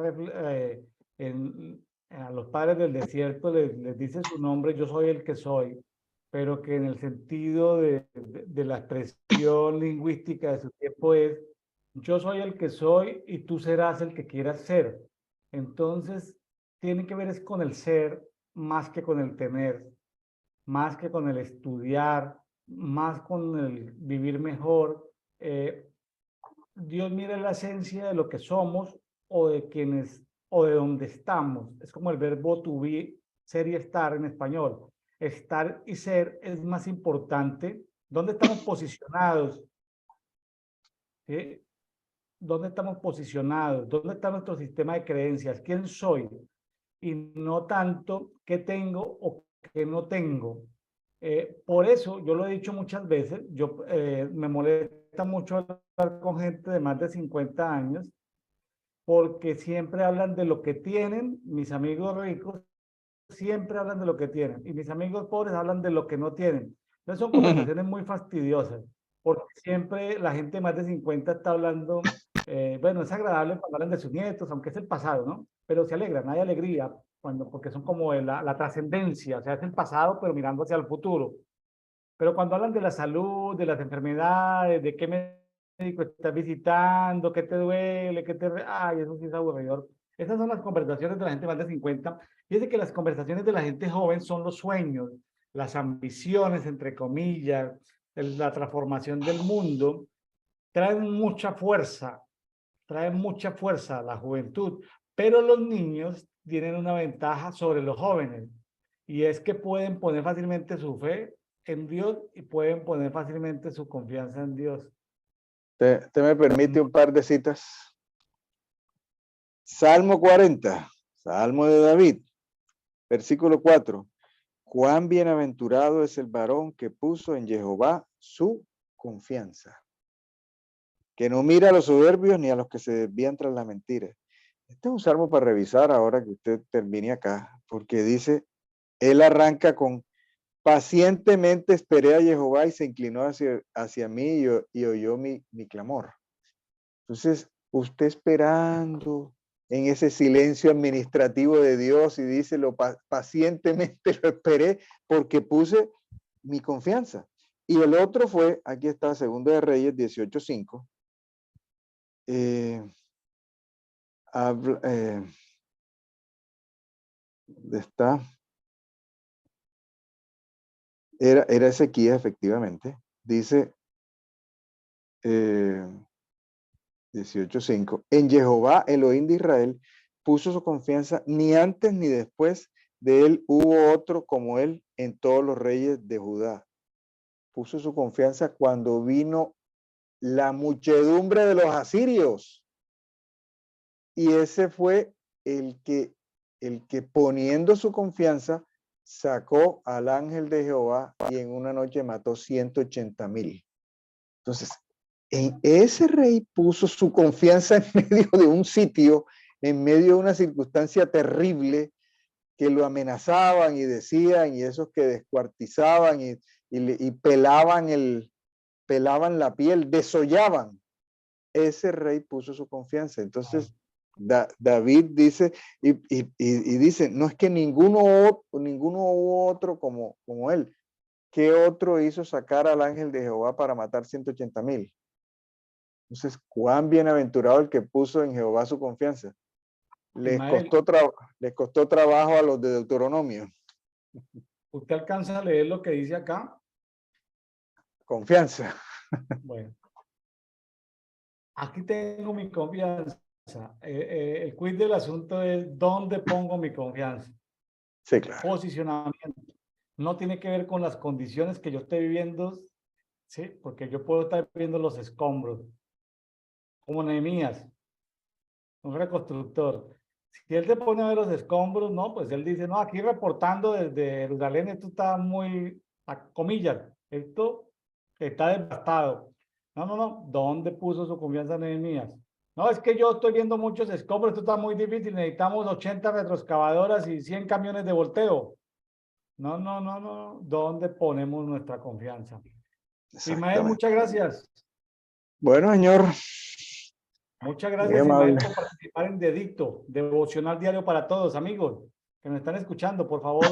a los padres del desierto les dice su nombre, yo soy el que soy, pero que en el sentido de la expresión lingüística de su tiempo es, yo soy el que soy y tú serás el que quieras ser. Entonces, tiene que ver es con el ser más que con el tener, más que con el estudiar, más con el vivir mejor. Dios mira la esencia de lo que somos o de quienes o de donde estamos. Es como el verbo to be, ser y estar en español. Estar y ser es más importante. ¿Dónde estamos posicionados? ¿Sí? ¿Dónde estamos posicionados? ¿Dónde está nuestro sistema de creencias? ¿Quién soy? Y no tanto qué tengo o qué no tengo. Por eso, yo lo he dicho muchas veces, me molesta mucho hablar con gente de más de 50 años, porque siempre hablan de lo que tienen, mis amigos ricos siempre hablan de lo que tienen, y mis amigos pobres hablan de lo que no tienen. Entonces son conversaciones muy fastidiosas, porque siempre la gente de más de 50 está hablando, bueno, es agradable cuando hablan de sus nietos, aunque es el pasado, ¿no? Pero se alegran, hay alegría, porque son como de la trascendencia, o sea, es el pasado, pero mirando hacia el futuro. Pero cuando hablan de la salud, de las enfermedades, de qué médico estás visitando, qué te duele, Ay, eso sí es aburridor. Esas son las conversaciones de la gente más de 50. Fíjense que las conversaciones de la gente joven son los sueños, las ambiciones, entre comillas, la transformación del mundo. Traen mucha fuerza a la juventud, pero los niños tienen una ventaja sobre los jóvenes, y es que pueden poner fácilmente su fe en Dios y pueden poner fácilmente su confianza en Dios. ¿Te me permite un par de citas? Salmo 40. Salmo de David, versículo 4. Cuán bienaventurado es el varón que puso en Jehová su confianza, que no mira a los soberbios ni a los que se desvían tras la mentira. Este es un salmo para revisar ahora que usted termine acá, porque dice, él arranca con, pacientemente esperé a Jehová y se inclinó hacia mí y oyó mi clamor. Entonces, usted esperando en ese silencio administrativo de Dios y dice, pacientemente lo esperé porque puse mi confianza. Y el otro fue, aquí está, Segundo de Reyes 18:5. ¿Dónde está? Era Ezequías, efectivamente. Dice 18:5. En Jehová, Elohim de Israel, puso su confianza, ni antes ni después de él hubo otro como él en todos los reyes de Judá. Puso su confianza cuando vino la muchedumbre de los asirios. Y ese fue el que poniendo su confianza sacó al ángel de Jehová y en una noche mató 180,000. Entonces, ese rey puso su confianza en medio de un sitio, en medio de una circunstancia terrible que lo amenazaban y decían, y esos que descuartizaban y pelaban la piel, desollaban. Ese rey puso su confianza. Entonces, David dice, y dice, no es que ninguno hubo otro como él. ¿Qué otro hizo sacar al ángel de Jehová para matar 180,000? Entonces, cuán bienaventurado el que puso en Jehová su confianza. Les Ismael, costó trabajo a los de Deuteronomio. ¿usted alcanza a leer lo que dice acá? Confianza. Bueno, aquí tengo mi confianza. El quiz del asunto es ¿dónde pongo mi confianza? Sí, claro. Posicionamiento. No tiene que ver con las condiciones que yo esté viviendo, ¿sí? Porque yo puedo estar viendo los escombros, como Nehemías, un reconstructor. Si él se pone a ver los escombros, no, pues él dice, no, aquí reportando desde Jerusalén, esto está muy, a comillas, esto está devastado. No. ¿Dónde puso su confianza Nehemías? No, es que yo estoy viendo muchos escombros, esto está muy difícil, necesitamos 80 retroexcavadoras y 100 camiones de volteo. No. ¿Dónde ponemos nuestra confianza? Ismael, muchas gracias. Bueno, señor. Muchas Muy gracias, amable. Ismael, por participar en Dedicto, Devocional Diario para Todos. Amigos que nos están escuchando, por favor,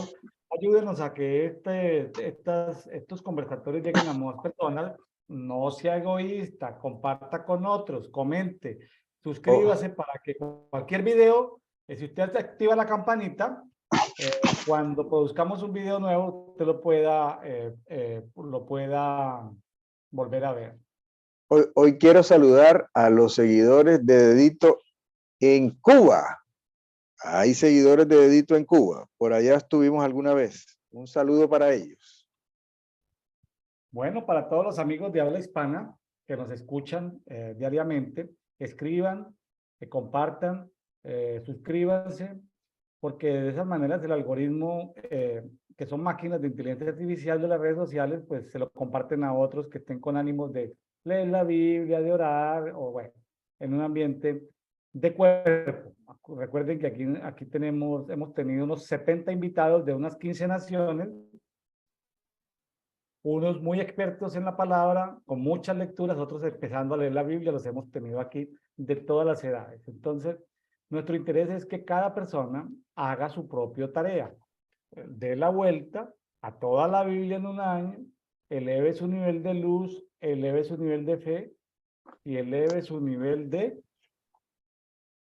ayúdenos a que estos conversatorios lleguen a más personas. No sea egoísta, comparta con otros, comente, suscríbase para que cualquier video, si usted activa la campanita, cuando produzcamos un video nuevo, usted lo pueda volver a ver. Hoy quiero saludar a los seguidores de Dedito en Cuba. Hay seguidores de Dedito en Cuba. Por allá estuvimos alguna vez. Un saludo para ellos. Bueno, para todos los amigos de habla hispana que nos escuchan diariamente, escriban, compartan, suscríbanse, porque de esas maneras el algoritmo, que son máquinas de inteligencia artificial de las redes sociales, pues se lo comparten a otros que estén con ánimos de leer la Biblia, de orar, o bueno, en un ambiente de cuerpo. Recuerden que aquí hemos tenido unos 70 invitados de unas 15 naciones, unos muy expertos en la palabra, con muchas lecturas, otros empezando a leer la Biblia, los hemos tenido aquí de todas las edades. Entonces, nuestro interés es que cada persona haga su propia tarea, dé la vuelta a toda la Biblia en un año, eleve su nivel de luz, eleve su nivel de fe y eleve su nivel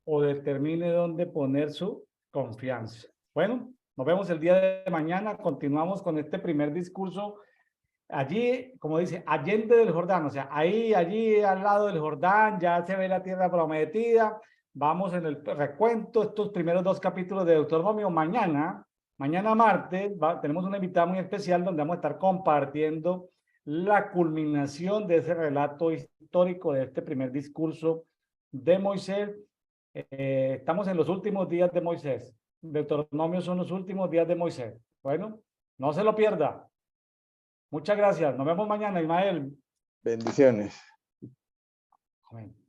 o determine dónde poner su confianza. Bueno, nos vemos el día de mañana, continuamos con este primer discurso. Allí, como dice, allende del Jordán, o sea, allí al lado del Jordán, ya se ve la tierra prometida. Vamos en el recuento, estos primeros 2 capítulos de Deuteronomio. Mañana martes, tenemos una invitada muy especial donde vamos a estar compartiendo la culminación de ese relato histórico de este primer discurso de Moisés. Estamos en los últimos días de Moisés. Deuteronomio son los últimos días de Moisés. Bueno, no se lo pierda. Muchas gracias. Nos vemos mañana, Ismael. Bendiciones. Amén.